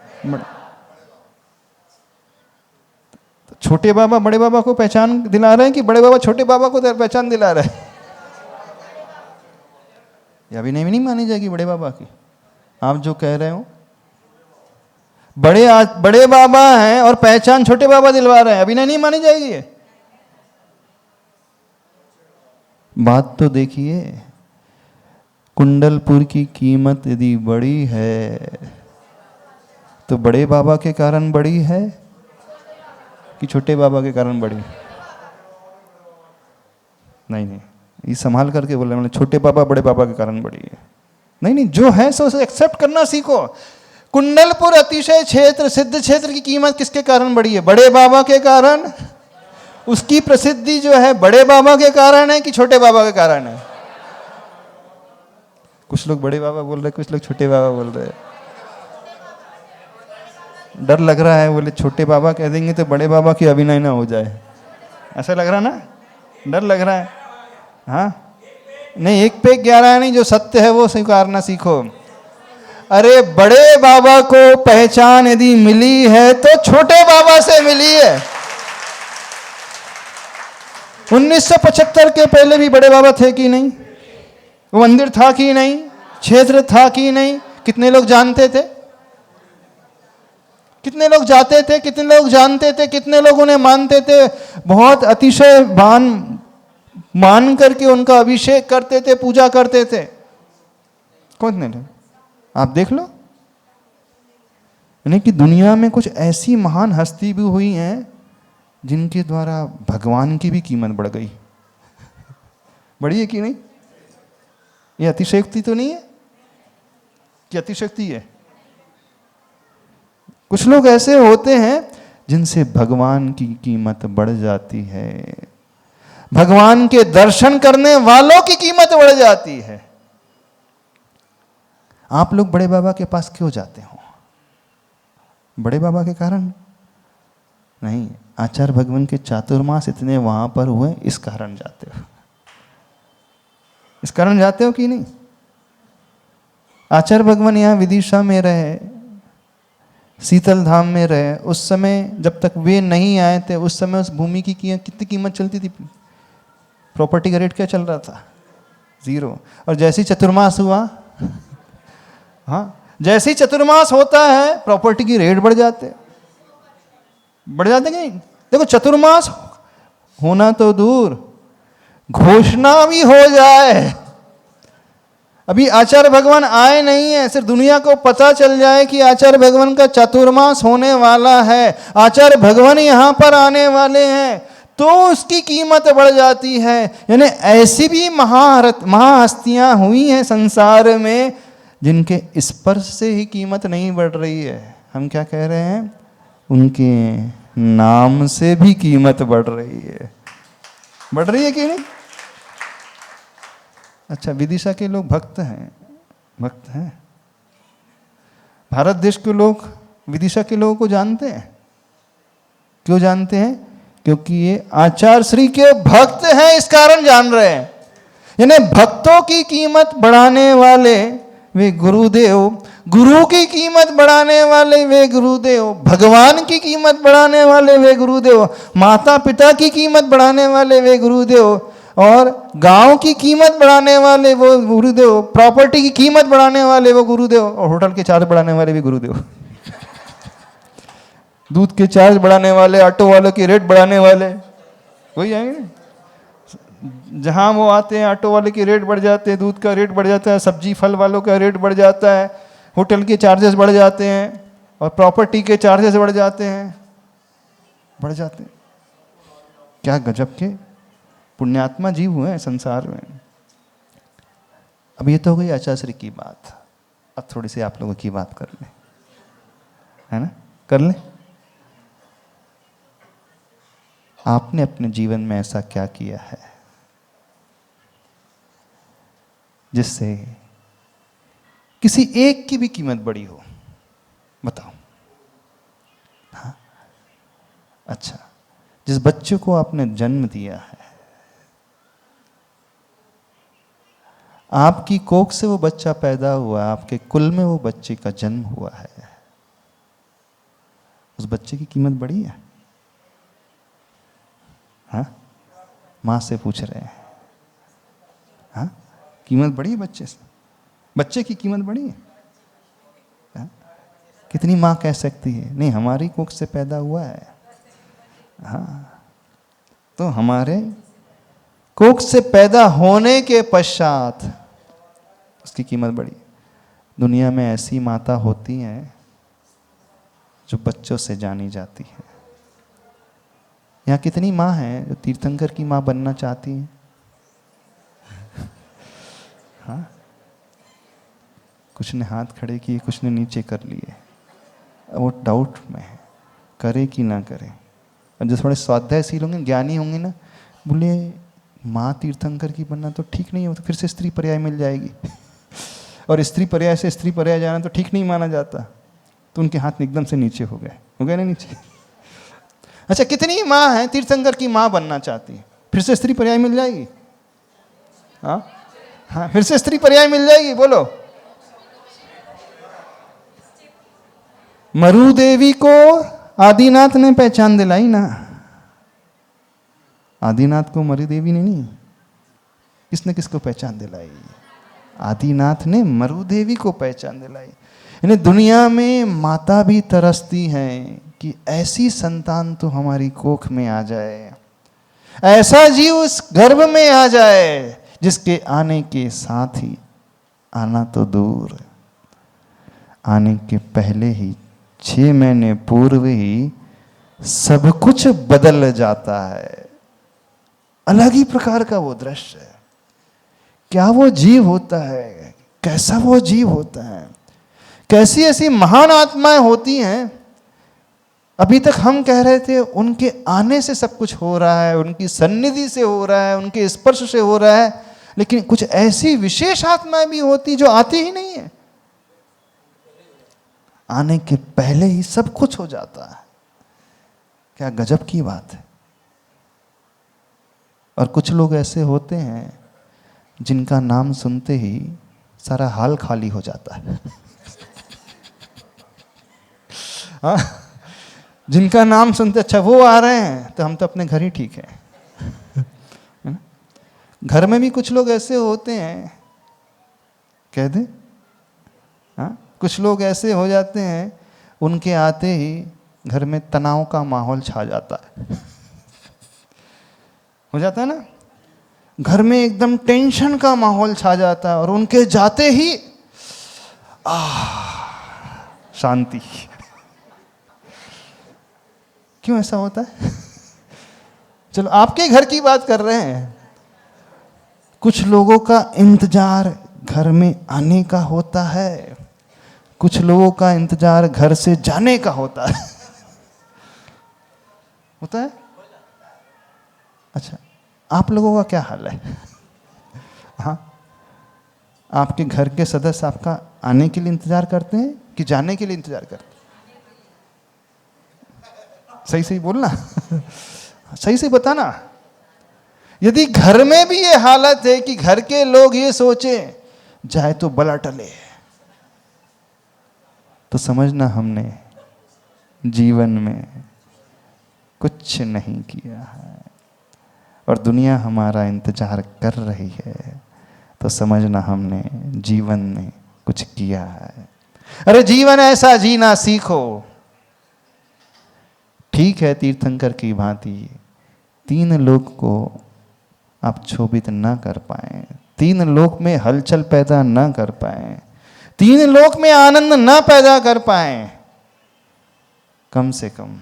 छोटे बाबा बड़े बाबा को पहचान दिला रहे हैं कि बड़े बाबा छोटे बाबा को पहचान दिला रहे हैं? ये अभी नहीं मानी जाएगी बड़े बाबा की। आप जो कह रहे हो, बड़े बाबा हैं और पहचान छोटे बाबा दिलवा रहे हैं, अभी नहीं मानी जाएगी ये बात। तो देखिए, कुंडलपुर की कीमत यदि बड़ी है तो बड़े बाबा के कारण बड़ी है कि छोटे बाबा के कारण बड़ी? नहीं, ये संभाल करके बोल रहे हैं, छोटे बाबा बड़े बाबा के कारण बड़ी है। नहीं, जो है सो उसे एक्सेप्ट करना सीखो। कुंडलपुर अतिशय क्षेत्र, सिद्ध क्षेत्र की कीमत किसके कारण बढ़ी है? बड़े बाबा के कारण। उसकी प्रसिद्धि जो है बड़े बाबा के कारण है कि छोटे बाबा के कारण है? कुछ लोग बड़े बाबा बोल रहे, कुछ लोग छोटे बाबा बोल रहे। डर लग रहा है, बोले छोटे बाबा कह देंगे तो बड़े बाबा की अभिनय ना हो जाए, ऐसा लग रहा ना? डर लग रहा है। हाँ, नहीं, एक पे 11 नहीं, जो सत्य है वो स्वीकारना सीखो। अरे बड़े बाबा को पहचान यदि मिली है तो छोटे बाबा से मिली है। 1975 के पहले भी बड़े बाबा थे कि नहीं? वो मंदिर था कि नहीं? क्षेत्र था कि नहीं? कितने लोग जानते थे? कितने लोग जाते थे? कितने लोग जानते थे? कितने लोग उन्हें मानते थे? बहुत अतिशय मान करके उनका अभिषेक करते थे, पूजा करते थे। कौन लोग? आप देख लो, यानी कि दुनिया में कुछ ऐसी महान हस्ती भी हुई हैं जिनके द्वारा भगवान की भी कीमत बढ़ गई। बढ़ी है कि नहीं? ये अतिशयोक्ति तो नहीं है कि अतिशयोक्ति है? कुछ लोग ऐसे होते हैं जिनसे भगवान की कीमत बढ़ जाती है, भगवान के दर्शन करने वालों की कीमत बढ़ जाती है। आप लोग बड़े बाबा के पास क्यों जाते हो? बड़े बाबा के कारण नहीं, आचार्य भगवान के चातुर्मास इतने वहां पर हुए, इस कारण जाते हो। इस कारण जाते हो कि नहीं? आचार्य भगवान यहाँ विदिशा में रहे, शीतल धाम में रहे, उस समय जब तक वे नहीं आए थे, उस समय उस भूमि की कितनी कीमत चलती थी? प्रॉपर्टी का रेट क्या चल रहा था? 0। और जैसे ही चतुर्मास हुआ, हाँ, जैसे ही चतुर्मास होता है प्रॉपर्टी की रेट बढ़ जाते कि नहीं? देखो, चतुर्मास होना तो दूर, घोषणा भी हो जाए, अभी आचार्य भगवान आए नहीं है, सिर्फ दुनिया को पता चल जाए कि आचार्य भगवान का चातुर्मास होने वाला है, आचार्य भगवान यहां पर आने वाले हैं, तो उसकी कीमत बढ़ जाती है। यानी ऐसी भी महाहस्तियां हुई हैं संसार में जिनके स्पर्श से ही कीमत नहीं बढ़ रही है। हम क्या कह रहे हैं? उनके नाम से भी कीमत बढ़ रही है। बढ़ रही है कि नहीं? अच्छा, विदिशा के लोग भक्त हैं। भारत देश के लोग विदिशा के लोगों को जानते हैं। क्यों जानते हैं? क्योंकि ये आचार्य श्री के भक्त हैं, इस कारण जान रहे हैं। यानी भक्तों की कीमत बढ़ाने वाले वे गुरुदेव, गुरु की कीमत बढ़ाने वाले वे गुरुदेव, भगवान की कीमत बढ़ाने वाले वे गुरुदेव, माता पिता की कीमत बढ़ाने वाले वे गुरुदेव, और गांव की कीमत बढ़ाने वाले वो गुरुदेव, प्रॉपर्टी की कीमत बढ़ाने वाले वो गुरुदेव, और होटल के चार्ज बढ़ाने वाले भी गुरुदेव, दूध के चार्ज बढ़ाने वाले, ऑटो वालों की रेट बढ़ाने वाले वही आएंगे। जहां वो आते हैं ऑटो वाले की रेट बढ़ जाते हैं, दूध का रेट बढ़ जाता है, सब्जी फल वालों का रेट बढ़ जाता है, होटल के चार्जेस बढ़ जाते हैं, और प्रॉपर्टी के चार्जेस बढ़ जाते हैं। क्या गजब के पुण्यात्मा जीव हुए हैं संसार में। अब ये तो हो गई आचार्य श्री की बात। अब थोड़ी सी आप लोगों की बात कर लें, है ना? कर लें। आपने अपने जीवन में ऐसा क्या किया है जिससे किसी एक की भी कीमत बढ़ी हो? बताओ। हाँ? अच्छा, जिस बच्चे को आपने जन्म दिया है, आपकी कोख से वो बच्चा पैदा हुआ, आपके कुल में वो बच्चे का जन्म हुआ है, उस बच्चे की कीमत बढ़ी है? हाँ? माँ से पूछ रहे हैं, हाँ? कीमत बढ़ी है बच्चे से? बच्चे की कीमत बढ़ी है? हाँ? कितनी माँ कह सकती है नहीं हमारी कोख से पैदा हुआ है? हाँ, तो हमारे कोख से पैदा होने के पश्चात उसकी कीमत बढ़ी। दुनिया में ऐसी माता होती हैं जो बच्चों से जानी जाती है। यहाँ कितनी माँ हैं जो तीर्थंकर की माँ बनना चाहती हैं? हाँ, कुछ ने हाथ खड़े किए, कुछ ने नीचे कर लिए। वो डाउट में है करे कि ना करे। और जो थोड़े स्वाध्यायशील होंगे, ज्ञानी होंगे ना, बोले माँ तीर्थंकर की बनना तो ठीक नहीं है, तो फिर से स्त्री पर्याय मिल जाएगी और स्त्री पर्याय से स्त्री पर्याय जाना तो ठीक नहीं माना जाता। तो उनके हाथ एकदम से नीचे हो गए ना नीचे। अच्छा, कितनी माँ है तीर्थंकर की माँ बनना चाहती है, फिर से स्त्री पर्याय मिल जाएगी? हाँ हाँ, फिर से स्त्री पर्याय मिल जाएगी? बोलो। मरु देवी को आदिनाथ ने पहचान दिलाई ना। आदिनाथ को मरु देवी ने नहीं, किसने किसको पहचान दिलाई? आदिनाथ ने मरु देवी को पहचान दिलाई। यानी दुनिया में माता भी तरसती हैं कि ऐसी संतान तो हमारी कोख में आ जाए, ऐसा जीव उस गर्भ में आ जाए जिसके आने के साथ ही, आना तो दूर, आने के पहले ही 6 महीने पूर्व ही सब कुछ बदल जाता है। अलग ही प्रकार का वो दृश्य है। क्या वो जीव होता है, कैसा वो जीव होता है, कैसी ऐसी महान आत्माएं होती हैं। अभी तक हम कह रहे थे उनके आने से सब कुछ हो रहा है, उनकी सन्निधि से हो रहा है, उनके स्पर्श से हो रहा है, लेकिन कुछ ऐसी विशेष आत्माएं भी होती जो आती ही नहीं है, आने के पहले ही सब कुछ हो जाता है। क्या गजब की बात है। और कुछ लोग ऐसे होते हैं जिनका नाम सुनते ही सारा हाल खाली हो जाता है। हाँ, जिनका नाम सुनते अच्छा वो आ रहे हैं तो हम तो अपने घर ही ठीक है। घर में भी कुछ लोग ऐसे होते हैं, कह दे, हाँ, कुछ लोग ऐसे हो जाते हैं, उनके आते ही घर में तनाव का माहौल छा जाता है। हो जाता है ना, घर में एकदम टेंशन का माहौल छा जाता है, और उनके जाते ही शांति। क्यों ऐसा होता है? चलो आपके घर की बात कर रहे हैं। कुछ लोगों का इंतजार घर में आने का होता है, कुछ लोगों का इंतजार घर से जाने का होता है। होता है? अच्छा, आप लोगों का क्या हाल है? हाँ, आपके घर के सदस्य आपका आने के लिए इंतजार करते हैं कि जाने के लिए इंतजार करते हैं? सही सही बोलना। सही से बताना। यदि घर में भी ये हालत है कि घर के लोग ये सोचे जाए तो बला टले, तो समझना हमने जीवन में कुछ नहीं किया है, और दुनिया हमारा इंतजार कर रही है, तो समझना हमने जीवन में कुछ किया है। अरे जीवन ऐसा जीना सीखो। ठीक है, तीर्थंकर की भांति 3 लोक को आप क्षोभित न कर पाए, 3 लोक में हलचल पैदा न कर पाए, 3 लोक में आनंद न पैदा कर पाए, कम से कम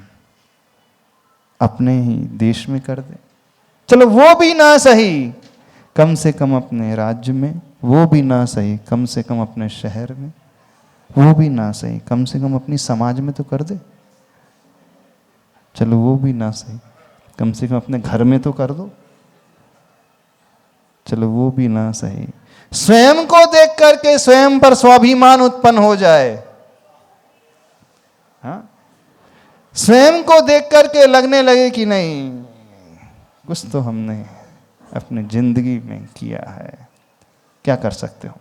अपने ही देश में कर दे। चलो वो भी ना सही, कम से कम अपने राज्य में, वो भी ना सही, कम से कम अपने शहर में, वो भी ना सही, कम से कम अपनी समाज में तो कर दे। चलो वो भी ना सही, कम से कम अपने घर में तो कर दो। चलो वो भी ना सही, स्वयं को देख करके स्वयं पर स्वाभिमान उत्पन्न हो जाए। हाँ, स्वयं को देख करके लगने लगे कि नहीं, कुछ तो हमने अपनी जिंदगी में किया है। क्या कर सकते हो?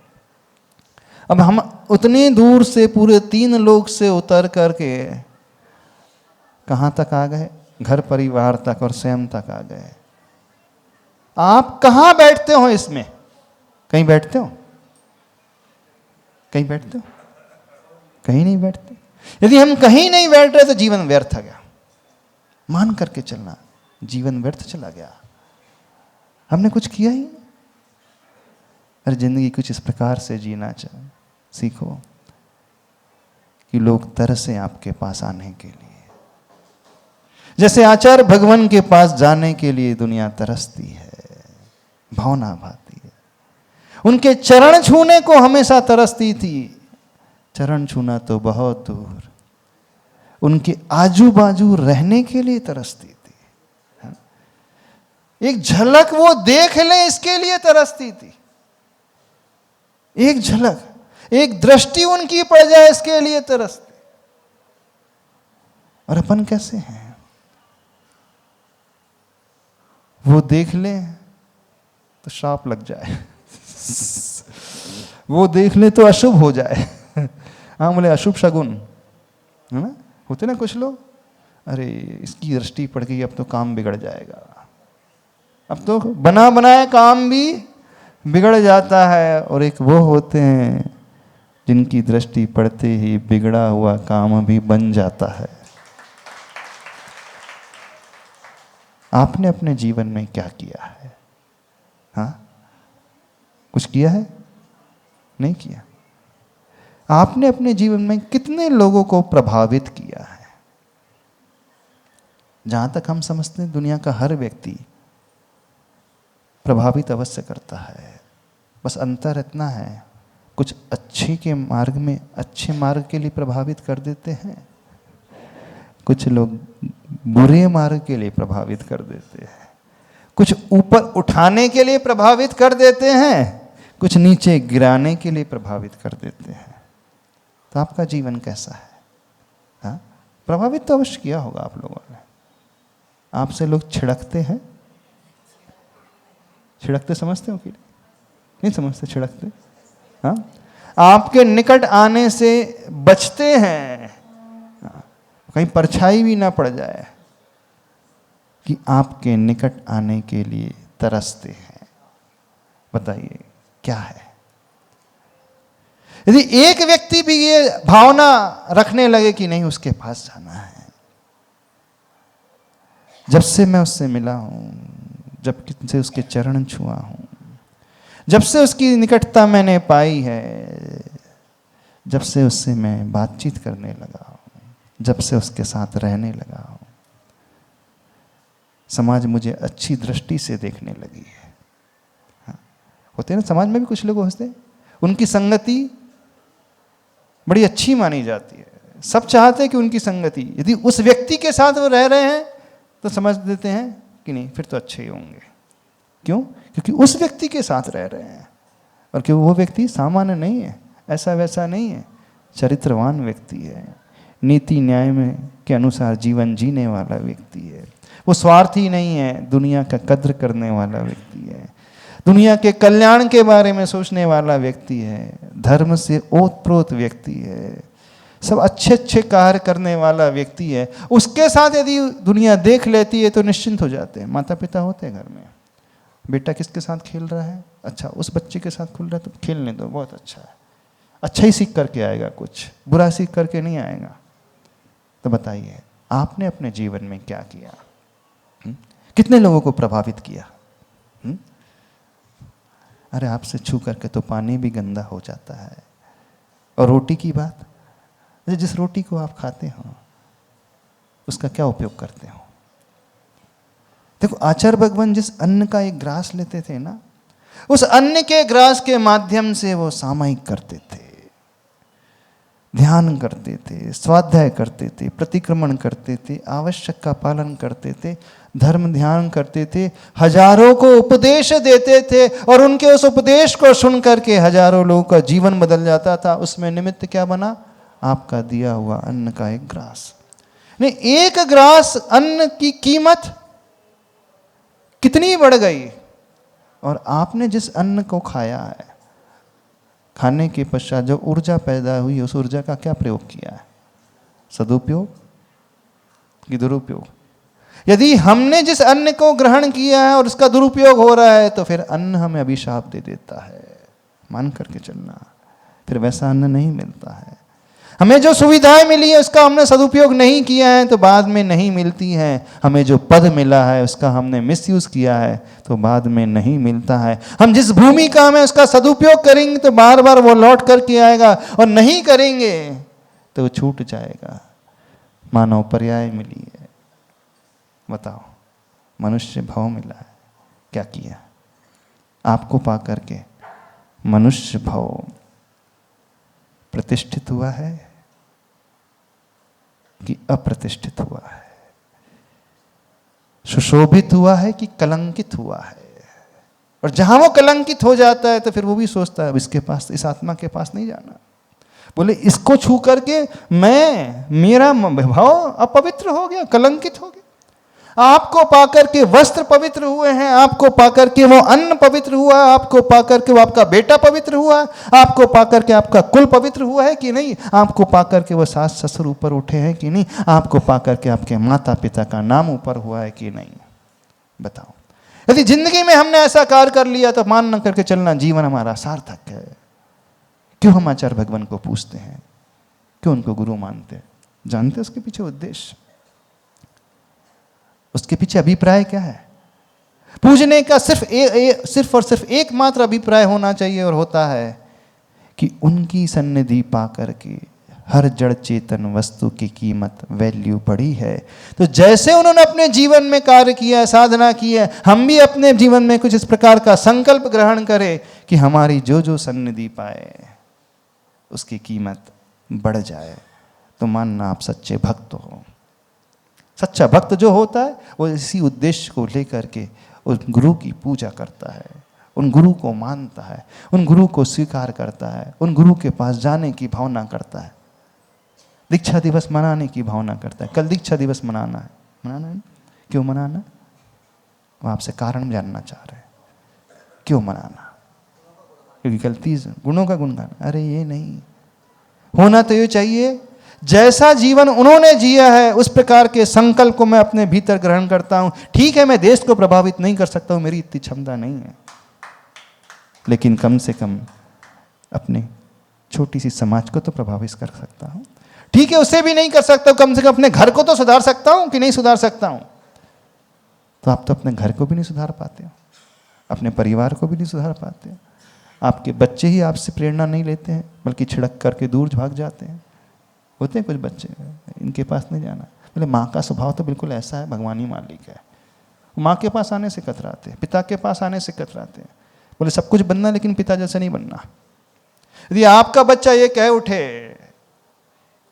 अब हम उतनी दूर से पूरे 3 लोक से उतर करके कहाँ तक आ गए? घर परिवार तक और स्वयं तक आ गए। आप कहाँ बैठते हो इसमें? कहीं बैठते हो? कहीं बैठते हो? कहीं नहीं बैठते। यदि हम कहीं नहीं बैठ रहे तो जीवन व्यर्थ हो गया। मान करके चलना, जीवन व्यर्थ चला गया, हमने कुछ किया ही नहीं। अरे जिंदगी कुछ इस प्रकार से जीना सीखो कि लोग तरसे आपके पास आने के लिए, जैसे आचार्य भगवान के पास जाने के लिए दुनिया तरसती है, भावना भाती है। उनके चरण छूने को हमेशा तरसती थी, चरण छूना तो बहुत दूर, उनके आजू बाजू रहने के लिए तरसती थी। एक झलक वो देख ले इसके लिए तरसती थी, एक झलक, एक दृष्टि उनकी पड़ जाए इसके लिए तरसती। और अपन कैसे हैं? वो देख ले तो श्राप लग जाए, वो देख ले तो अशुभ हो जाए। हाँ, बोले अशुभ शगुन है ना, होते ना कुछ लोग, अरे इसकी दृष्टि पड़ गई, अब तो काम बिगड़ जाएगा, अब तो बना बनाया काम भी बिगड़ जाता है, और एक वो होते हैं जिनकी दृष्टि पड़ते ही बिगड़ा हुआ काम भी बन जाता है। आपने अपने जीवन में क्या किया है? हाँ, कुछ किया है? नहीं किया। आपने अपने जीवन में कितने लोगों को प्रभावित किया है? जहां तक हम समझते हैं दुनिया का हर व्यक्ति प्रभावित अवश्य करता है, बस अंतर इतना है, कुछ अच्छे के मार्ग में, अच्छे मार्ग के लिए प्रभावित कर देते हैं, कुछ लोग बुरे मार्ग के लिए प्रभावित कर देते हैं, कुछ ऊपर उठाने के लिए प्रभावित कर देते हैं, कुछ नीचे गिराने के लिए प्रभावित कर देते हैं। तो आपका जीवन कैसा है? हाँ, प्रभावित तो अवश्य किया होगा आप लोगों ने। आपसे लोग छिड़कते हैं, छिड़कते समझते हो कि नहीं समझते? छिड़कते, हाँ, आपके निकट आने से बचते हैं, कहीं परछाई भी ना पड़ जाए, कि आपके निकट आने के लिए तरसते हैं। बताइए क्या है? यदि एक व्यक्ति भी ये भावना रखने लगे कि नहीं उसके पास जाना है, जब से मैं उससे मिला हूं, जब से उसके चरण छुआ हूं, जब से उसकी निकटता मैंने पाई है, जब से उससे मैं बातचीत करने लगा हूं, जब से उसके साथ रहने लगा हूं, समाज मुझे अच्छी दृष्टि से देखने लगी है। हाँ, होते हैं ना समाज में भी कुछ लोग होते हैं, उनकी संगति बड़ी अच्छी मानी जाती है, सब चाहते हैं कि उनकी संगति, यदि उस व्यक्ति के साथ वो रह रहे हैं तो समझ देते हैं कि नहीं फिर तो अच्छे ही होंगे। क्यों? क्योंकि उस व्यक्ति के साथ रह रहे हैं, और क्यों वो व्यक्ति सामान्य नहीं है, ऐसा वैसा नहीं है, चरित्रवान व्यक्ति है, नीति न्याय में के अनुसार जीवन जीने वाला व्यक्ति है, वो स्वार्थी नहीं है, दुनिया का कद्र करने वाला व्यक्ति है, दुनिया के कल्याण के बारे में सोचने वाला व्यक्ति है, धर्म से ओतप्रोत व्यक्ति है, सब अच्छे अच्छे कार्य करने वाला व्यक्ति है। उसके साथ यदि दुनिया देख लेती है तो निश्चिंत हो जाते हैं। माता पिता होते हैं घर में, बेटा किसके साथ खेल रहा है, अच्छा उस बच्चे के साथ खेल रहा है तो खेलने दो, बहुत अच्छा है, अच्छा ही सीख करके आएगा, कुछ बुरा सीख करके नहीं आएगा। तो बताइए आपने अपने जीवन में क्या किया? कितने लोगों को प्रभावित किया? अरे आपसे छू करके तो पानी भी गंदा हो जाता है। और रोटी की बात, जिस रोटी को आप खाते हो उसका क्या उपयोग करते हो? देखो आचार्य भगवान जिस अन्न का एक ग्रास लेते थे ना, उस अन्न के ग्रास के माध्यम से वो सामायिक करते थे, ध्यान करते थे, स्वाध्याय करते थे, प्रतिक्रमण करते थे, आवश्यक का पालन करते थे, धर्म ध्यान करते थे, हजारों को उपदेश देते थे, और उनके उस उपदेश को सुन करके हजारों लोगों का जीवन बदल जाता था। उसमें निमित्त क्या बना? आपका दिया हुआ अन्न का एक ग्रास। नहीं, एक ग्रास अन्न की कीमत कितनी बढ़ गई, और आपने जिस अन्न को खाया है, खाने के पश्चात जो ऊर्जा पैदा हुई, उस ऊर्जा का क्या प्रयोग किया है? सदुपयोग कि दुरुपयोग? यदि हमने जिस अन्न को ग्रहण किया है और उसका दुरुपयोग हो रहा है, तो फिर अन्न हमें अभिशाप दे देता है। मान करके चलना, फिर वैसा अन्न नहीं मिलता है। हमें जो सुविधाएं मिली है उसका हमने सदुपयोग नहीं किया है तो बाद में नहीं मिलती हैं। हमें जो पद मिला है उसका हमने मिसयूज किया है तो बाद में नहीं मिलता है। हम जिस भूमि का हमें उसका सदुपयोग करेंगे तो बार बार वो लौट करके आएगा, और नहीं करेंगे तो वो छूट जाएगा। मानव पर्याय मिली है, बताओ, मनुष्य भाव मिला है, क्या किया? आपको पा करके मनुष्य भाव प्रतिष्ठित हुआ है कि अप्रतिष्ठित हुआ है? सुशोभित हुआ है कि कलंकित हुआ है? और जहां वो कलंकित हो जाता है तो फिर वो भी सोचता है अब इसके पास, इस आत्मा के पास नहीं जाना। बोले इसको छू करके मेरा भाव अपवित्र हो गया, कलंकित हो गया। आपको पाकर के वस्त्र पवित्र हुए हैं, आपको पाकर के वो अन्न पवित्र हुआ, आपको पाकर के वो आपका बेटा पवित्र हुआ, आपको पाकर के आपका कुल पवित्र हुआ है कि नहीं, आपको पाकर के वो सास ससुर ऊपर उठे हैं कि नहीं, आपको पाकर के आपके माता पिता का नाम ऊपर हुआ है कि नहीं? बताओ। यदि जिंदगी में हमने ऐसा कार्य कर लिया तो मान न करके चलना जीवन हमारा सार्थक है। क्यों हम आचार्य भगवान को पूछते हैं, क्यों उनको गुरु मानते हैं? जानते उसके पीछे उद्देश्य, उसके पीछे अभिप्राय क्या है? पूजने का सिर्फ और सिर्फ एकमात्र अभिप्राय होना चाहिए और होता है कि उनकी सन्निधि पा करके हर जड़ चेतन वस्तु की कीमत, वैल्यू बढ़ी है। तो जैसे उन्होंने अपने जीवन में कार्य किया, साधना की है, हम भी अपने जीवन में कुछ इस प्रकार का संकल्प ग्रहण करें कि हमारी जो जो सन्निधि पाए उसकी कीमत बढ़ जाए। तो मानना आप सच्चे भक्त हो। सच्चा भक्त जो होता है वो इसी उद्देश्य को लेकर के उस गुरु की पूजा करता है, उन गुरु को मानता है, उन गुरु को स्वीकार करता है, उन गुरु के पास जाने की भावना करता है, दीक्षा दिवस मनाने की भावना करता है। कल दीक्षा दिवस मनाना है क्यों मनाना? वो आपसे कारण जानना चाह रहे हैं, क्यों मनाना? क्योंकि कल 30 गुणों का गुणगान। अरे ये नहीं होना, तो ये चाहिए जैसा जीवन उन्होंने जिया है उस प्रकार के संकल्प को मैं अपने भीतर ग्रहण करता हूं। ठीक है, मैं देश को प्रभावित नहीं कर सकता हूं, मेरी इतनी क्षमता नहीं है, लेकिन कम से कम अपने छोटी सी समाज को तो प्रभावित कर सकता हूं। ठीक है, उससे भी नहीं कर सकता हूं, कम से कम अपने घर को तो सुधार सकता हूं कि नहीं सुधार सकता हूं? तो आप तो अपने घर को भी नहीं सुधार पाते हो, अपने परिवार को भी नहीं सुधार पाते हो। आपके बच्चे ही आपसे प्रेरणा नहीं लेते हैं, बल्कि छिड़क करके दूर भाग जाते हैं। होते हैं कुछ बच्चे, इनके पास नहीं जाना। बोले माँ का स्वभाव तो बिल्कुल ऐसा है, भगवान ही मालिक है। माँ के पास आने से कतराते हैं, पिता के पास आने से कतराते हैं। बोले सब कुछ बनना लेकिन पिता जैसे नहीं बनना। यदि आपका बच्चा ये कह उठे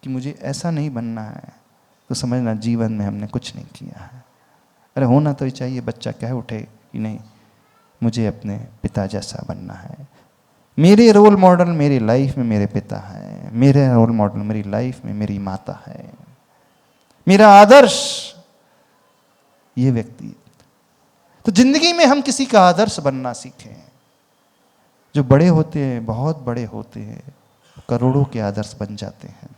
कि मुझे ऐसा नहीं बनना है, तो समझना जीवन में हमने कुछ नहीं किया है। अरे होना तो चाहिए, बच्चा कह उठे कि नहीं मुझे अपने पिता जैसा बनना है। मेरे रोल मॉडल मेरी लाइफ में मेरे पिता है, मेरे रोल मॉडल मेरी लाइफ में मेरी माता है, मेरा आदर्श ये व्यक्ति। तो जिंदगी में हम किसी का आदर्श बनना सीखें। जो बड़े होते हैं, बहुत बड़े होते हैं, करोड़ों के आदर्श बन जाते हैं।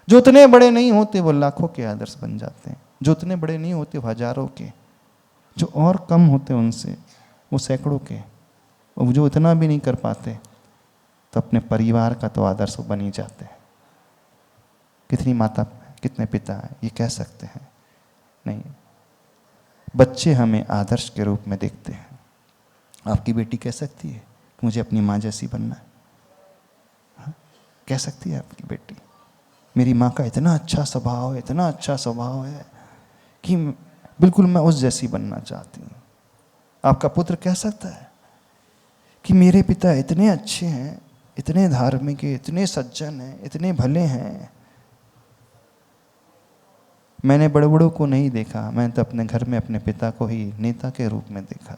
जो उतने बड़े नहीं होते वो लाखों के आदर्श बन जाते हैं। जो उतने बड़े नहीं होते वो हजारों के, जो और कम होते उनसे वो सैकड़ों के, और जो इतना भी नहीं कर पाते तो अपने परिवार का तो आदर्श बन ही जाते हैं। कितनी माता कितने पिता हैं ये कह सकते हैं? नहीं, बच्चे हमें आदर्श के रूप में देखते हैं। आपकी बेटी कह सकती है कि मुझे अपनी माँ जैसी बनना है? हाँ? कह सकती है आपकी बेटी मेरी माँ का इतना अच्छा स्वभाव है, इतना अच्छा स्वभाव है कि बिल्कुल मैं उस जैसी बनना चाहती हूँ। आपका पुत्र कह सकता है कि मेरे पिता इतने अच्छे हैं, इतने धार्मिक हैं, इतने सज्जन हैं, इतने भले हैं। मैंने बड़े बड़ों को नहीं देखा, मैंने तो अपने घर में अपने पिता को ही नेता के रूप में देखा।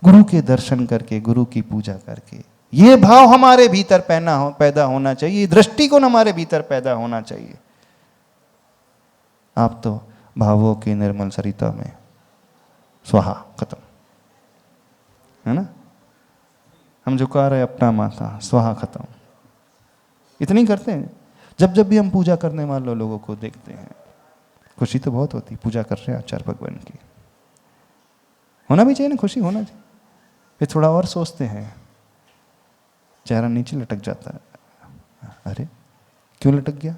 गुरु के दर्शन करके, गुरु की पूजा करके ये भाव हमारे भीतर पैदा होना चाहिए, दृष्टिकोण हमारे भीतर पैदा होना चाहिए। आप तो भावों की निर्मल सरिता में स्वाहा खत्म, है ना? हम झुका रहे अपना माथा, स्वाहा खत्म, इतनी करते हैं। जब जब भी हम पूजा करने वाले लोगों को देखते हैं, खुशी तो बहुत होती, पूजा कर रहे हैं आचार्य भगवान की, होना भी चाहिए ना, खुशी होना चाहिए। फिर थोड़ा और सोचते हैं, चेहरा नीचे लटक जाता है। अरे क्यों लटक गया?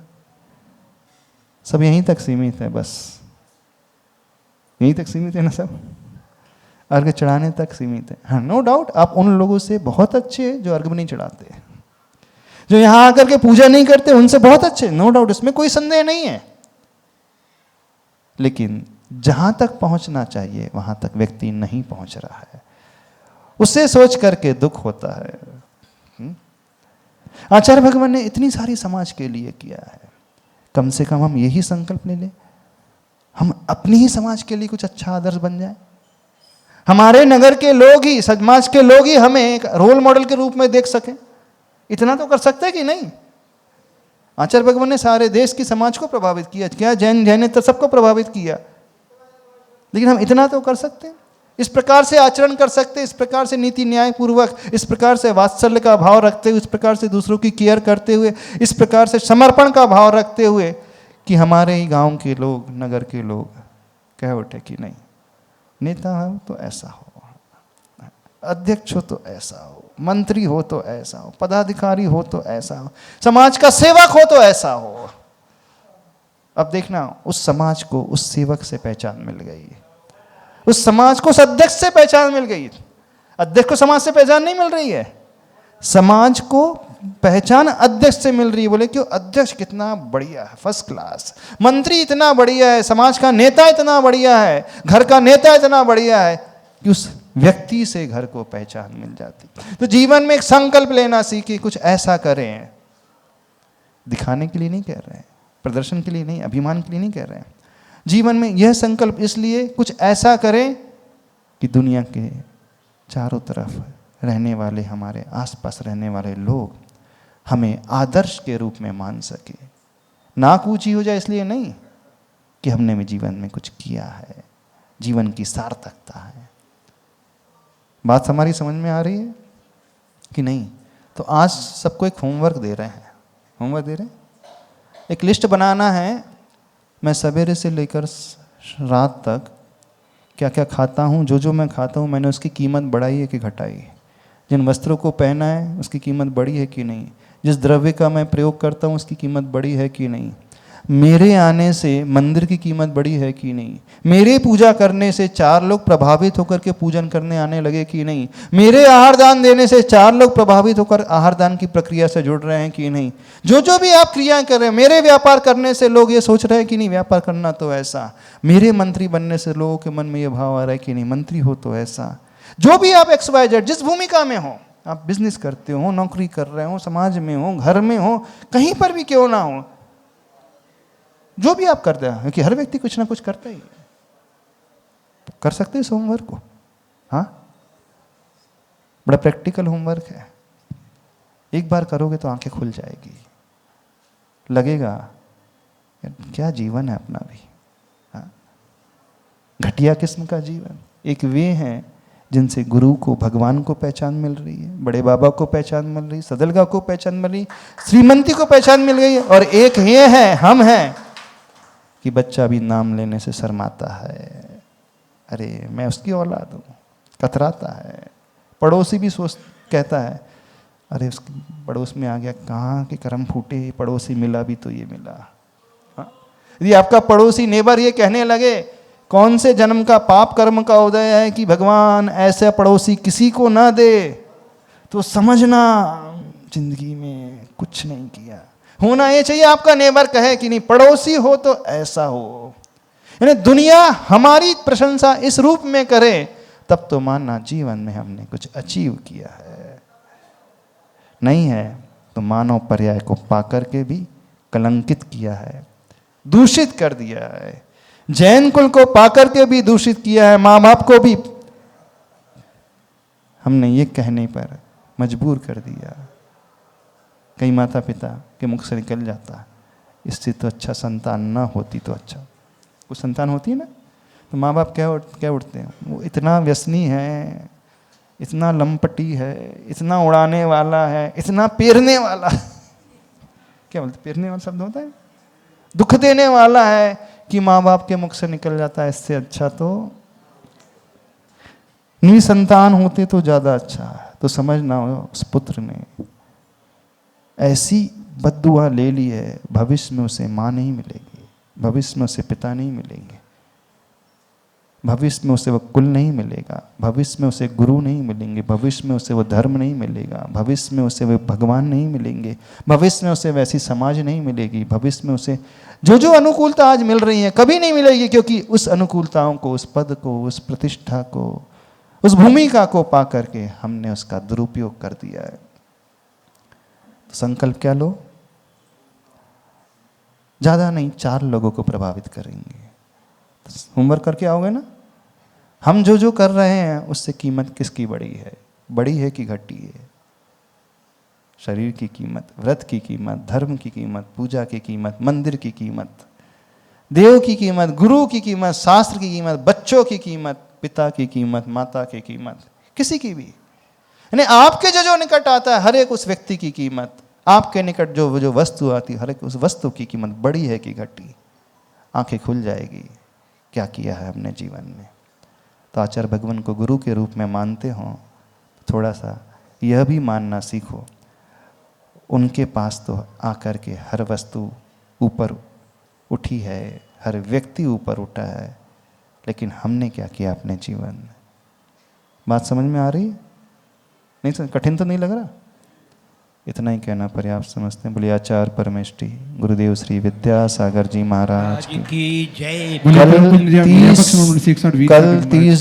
सब यहीं तक सीमित है, बस यहीं तक सीमित है ना, सब अर्घ चढ़ाने तक सीमित है। हाँ, नो डाउट आप उन लोगों से बहुत अच्छे जो अर्घ नहीं चढ़ाते, जो यहां आकर के पूजा नहीं करते, उनसे बहुत अच्छे, नो डाउट, इसमें कोई संदेह नहीं है। लेकिन जहां तक पहुंचना चाहिए वहां तक व्यक्ति नहीं पहुंच रहा है, उससे सोच करके दुख होता है। आचार्य भगवान ने इतनी सारी समाज के लिए किया है, कम से कम हम यही संकल्प ले लें, हम अपनी ही समाज के लिए कुछ अच्छा आदर्श बन जाए। हमारे नगर के लोग ही, समाज के लोग ही हमें एक रोल मॉडल के रूप में देख सकें, इतना तो कर सकते हैं कि नहीं? आचार्य भगवान ने सारे देश की समाज को प्रभावित किया, क्या जैनेतर सबको प्रभावित किया, लेकिन हम इतना तो कर सकते हैं, इस प्रकार से आचरण कर सकते हैं, इस प्रकार से नीति न्याय पूर्वक, इस प्रकार से वात्सल्य का भाव रखते हुए, इस प्रकार से दूसरों की केयर करते हुए, इस प्रकार से समर्पण का भाव रखते हुए कि हमारे ही गांव के लोग, नगर के लोग कह उठे कि नहीं नेता हो तो ऐसा हो, अध्यक्ष हो तो ऐसा हो, मंत्री हो तो ऐसा हो, पदाधिकारी हो तो ऐसा हो, समाज का सेवक हो तो ऐसा हो। अब देखना, उस समाज को उस सेवक से पहचान मिल गई, उस समाज को उस अध्यक्ष से पहचान मिल गई। अध्यक्ष को समाज से पहचान नहीं मिल रही है, समाज को पहचान अध्यक्ष से मिल रही है। बोले क्यों? अध्यक्ष कितना बढ़िया है, फर्स्ट क्लास, मंत्री इतना बढ़िया है, समाज का नेता इतना बढ़िया है, घर का नेता इतना बढ़िया है कि उस व्यक्ति से घर को पहचान मिल जाती। तो जीवन में एक संकल्प लेना सीखिए, कुछ ऐसा करें, दिखाने के लिए नहीं कह रहे हैं, प्रदर्शन के लिए नहीं, अभिमान के लिए नहीं कह रहे हैं। जीवन में यह संकल्प इसलिए, कुछ ऐसा करें कि दुनिया के चारों तरफ रहने वाले, हमारे आसपास रहने वाले लोग हमें आदर्श के रूप में मान सके। नाक ऊंची हो जाए इसलिए नहीं कि हमने भी जीवन में कुछ किया है, जीवन की सार्थकता है। बात हमारी समझ में आ रही है कि नहीं? तो आज सबको एक होमवर्क दे रहे हैं, होमवर्क दे रहे हैं, एक लिस्ट बनाना है। मैं सवेरे से लेकर रात तक क्या क्या खाता हूँ, जो जो मैं खाता हूँ मैंने उसकी कीमत बढ़ाई है कि घटाई? जिन वस्त्रों को पहना है उसकी कीमत बढ़ी है कि नहीं? जिस द्रव्य का मैं प्रयोग करता हूँ उसकी कीमत बढ़ी है कि नहीं? मेरे आने से मंदिर की कीमत बढ़ी है कि नहीं? मेरे पूजा करने से 4 लोग प्रभावित होकर के पूजन करने आने लगे कि नहीं? मेरे आहार दान देने से 4 लोग प्रभावित होकर आहार दान की प्रक्रिया से जुड़ रहे हैं कि नहीं? जो जो भी आप क्रियाएं कर रहे हैं, मेरे व्यापार करने से लोग ये सोच रहे हैं कि नहीं व्यापार करना तो ऐसा? मेरे मंत्री बनने से लोगों के मन में ये भाव आ रहा है कि नहीं मंत्री हो तो ऐसा? जो भी आप XYZ जिस भूमिका में हो, आप बिजनेस करते हो, नौकरी कर रहे हो, समाज में हो, घर में हो, कहीं पर भी क्यों ना हो, जो भी आप करते हैं, क्योंकि हर व्यक्ति कुछ ना कुछ करता ही है, कर सकते हैं इस होमवर्क को। हाँ, बड़ा प्रैक्टिकल होमवर्क है, एक बार करोगे तो आंखें खुल जाएगी, लगेगा क्या जीवन है अपना भी। हाँ? घटिया किस्म का जीवन। एक वे हैं जिनसे गुरु को, भगवान को पहचान मिल रही है, बड़े बाबा को पहचान मिल रही, सदलगा को पहचान मिल रही, श्रीमंती को पहचान मिल गई, और एक ये है, हम हैं कि बच्चा भी नाम लेने से शर्माता है, अरे मैं उसकी औलाद हूँ, कतराता है। पड़ोसी भी कहता है अरे उसके पड़ोस में आ गया, कहाँ के कर्म फूटे, पड़ोसी मिला भी तो ये मिला। हाँ? यदि आपका पड़ोसी नेबर ये कहने लगे कौन से जन्म का पाप कर्म का उदय है कि भगवान ऐसे पड़ोसी किसी को ना दे, तो समझना जिंदगी में कुछ नहीं किया। होना ये चाहिए आपका नेबर कहे कि नहीं पड़ोसी हो तो ऐसा हो, यानी दुनिया हमारी प्रशंसा इस रूप में करे, तब तो मानना जीवन में हमने कुछ अचीव किया है। नहीं है तो मानव पर्याय को पाकर के भी कलंकित किया है, दूषित कर दिया है। जैन कुल को पाकर के भी दूषित किया है, माँ बाप को भी हमने ये कहने पर मजबूर कर दिया। कई माता पिता के मुख से निकल जाता, इससे तो अच्छा संतान ना होती तो अच्छा। कुछ संतान होती है ना, तो माँ बाप क्या उठते हैं, वो इतना व्यसनी है, इतना लंपटी है, इतना उड़ाने वाला है, इतना पेरने वाला क्या बोलते, पेरने वाला शब्द होता है, दुख देने वाला है, कि माँ बाप के मुख से निकल जाता है इससे अच्छा तो निसंतान होते तो ज़्यादा अच्छा है। तो समझना उस पुत्र ने ऐसी बद्दुआ ले ली है, भविष्य में उसे माँ नहीं मिलेगी, भविष्य में उसे पिता नहीं मिलेंगे, भविष्य में उसे वो कुल नहीं मिलेगा, भविष्य में उसे गुरु नहीं मिलेंगे, भविष्य में उसे वो धर्म नहीं मिलेगा, भविष्य में उसे वो भगवान नहीं मिलेंगे, भविष्य में उसे वैसी समाज नहीं मिलेगी, भविष्य में उसे जो जो अनुकूलता आज मिल रही है कभी नहीं मिलेगी, क्योंकि उस अनुकूलताओं को, उस पद को, उस प्रतिष्ठा को, उस भूमिका को पा करके हमने उसका दुरुपयोग कर दिया है। तो संकल्प क्या लो, ज़्यादा नहीं, 4 लोगों को प्रभावित करेंगे। होमवर्क करके आओगे ना, हम जो जो कर रहे हैं उससे कीमत किसकी बड़ी है, बड़ी है कि घटी है? शरीर की कीमत, व्रत की कीमत, धर्म की कीमत, पूजा की कीमत, मंदिर की कीमत, देव की कीमत, गुरु की कीमत, शास्त्र की कीमत, बच्चों की कीमत, पिता की कीमत, माता की कीमत, किसी की भी, यानी आपके जो जो निकट आता है हर एक उस व्यक्ति की कीमत, आपके निकट जो जो वस्तु आती है हर एक उस वस्तु की कीमत बड़ी है कि घटी? आंखें खुल जाएगी क्या किया है हमने जीवन में। तो आचार्य भगवान को गुरु के रूप में मानते हो, थोड़ा सा यह भी मानना सीखो, उनके पास तो आकर के हर वस्तु ऊपर उठी है, हर व्यक्ति ऊपर उठा है, लेकिन हमने क्या किया अपने जीवन में? बात समझ में आ रही? नहीं समझ, कठिन तो नहीं लग रहा? इतना ही कहना पर्याप्त समझते हैं। बोलिए आचार्य परमेष्टि गुरुदेव श्री विद्यासागर जी महाराज की की जय। कल 30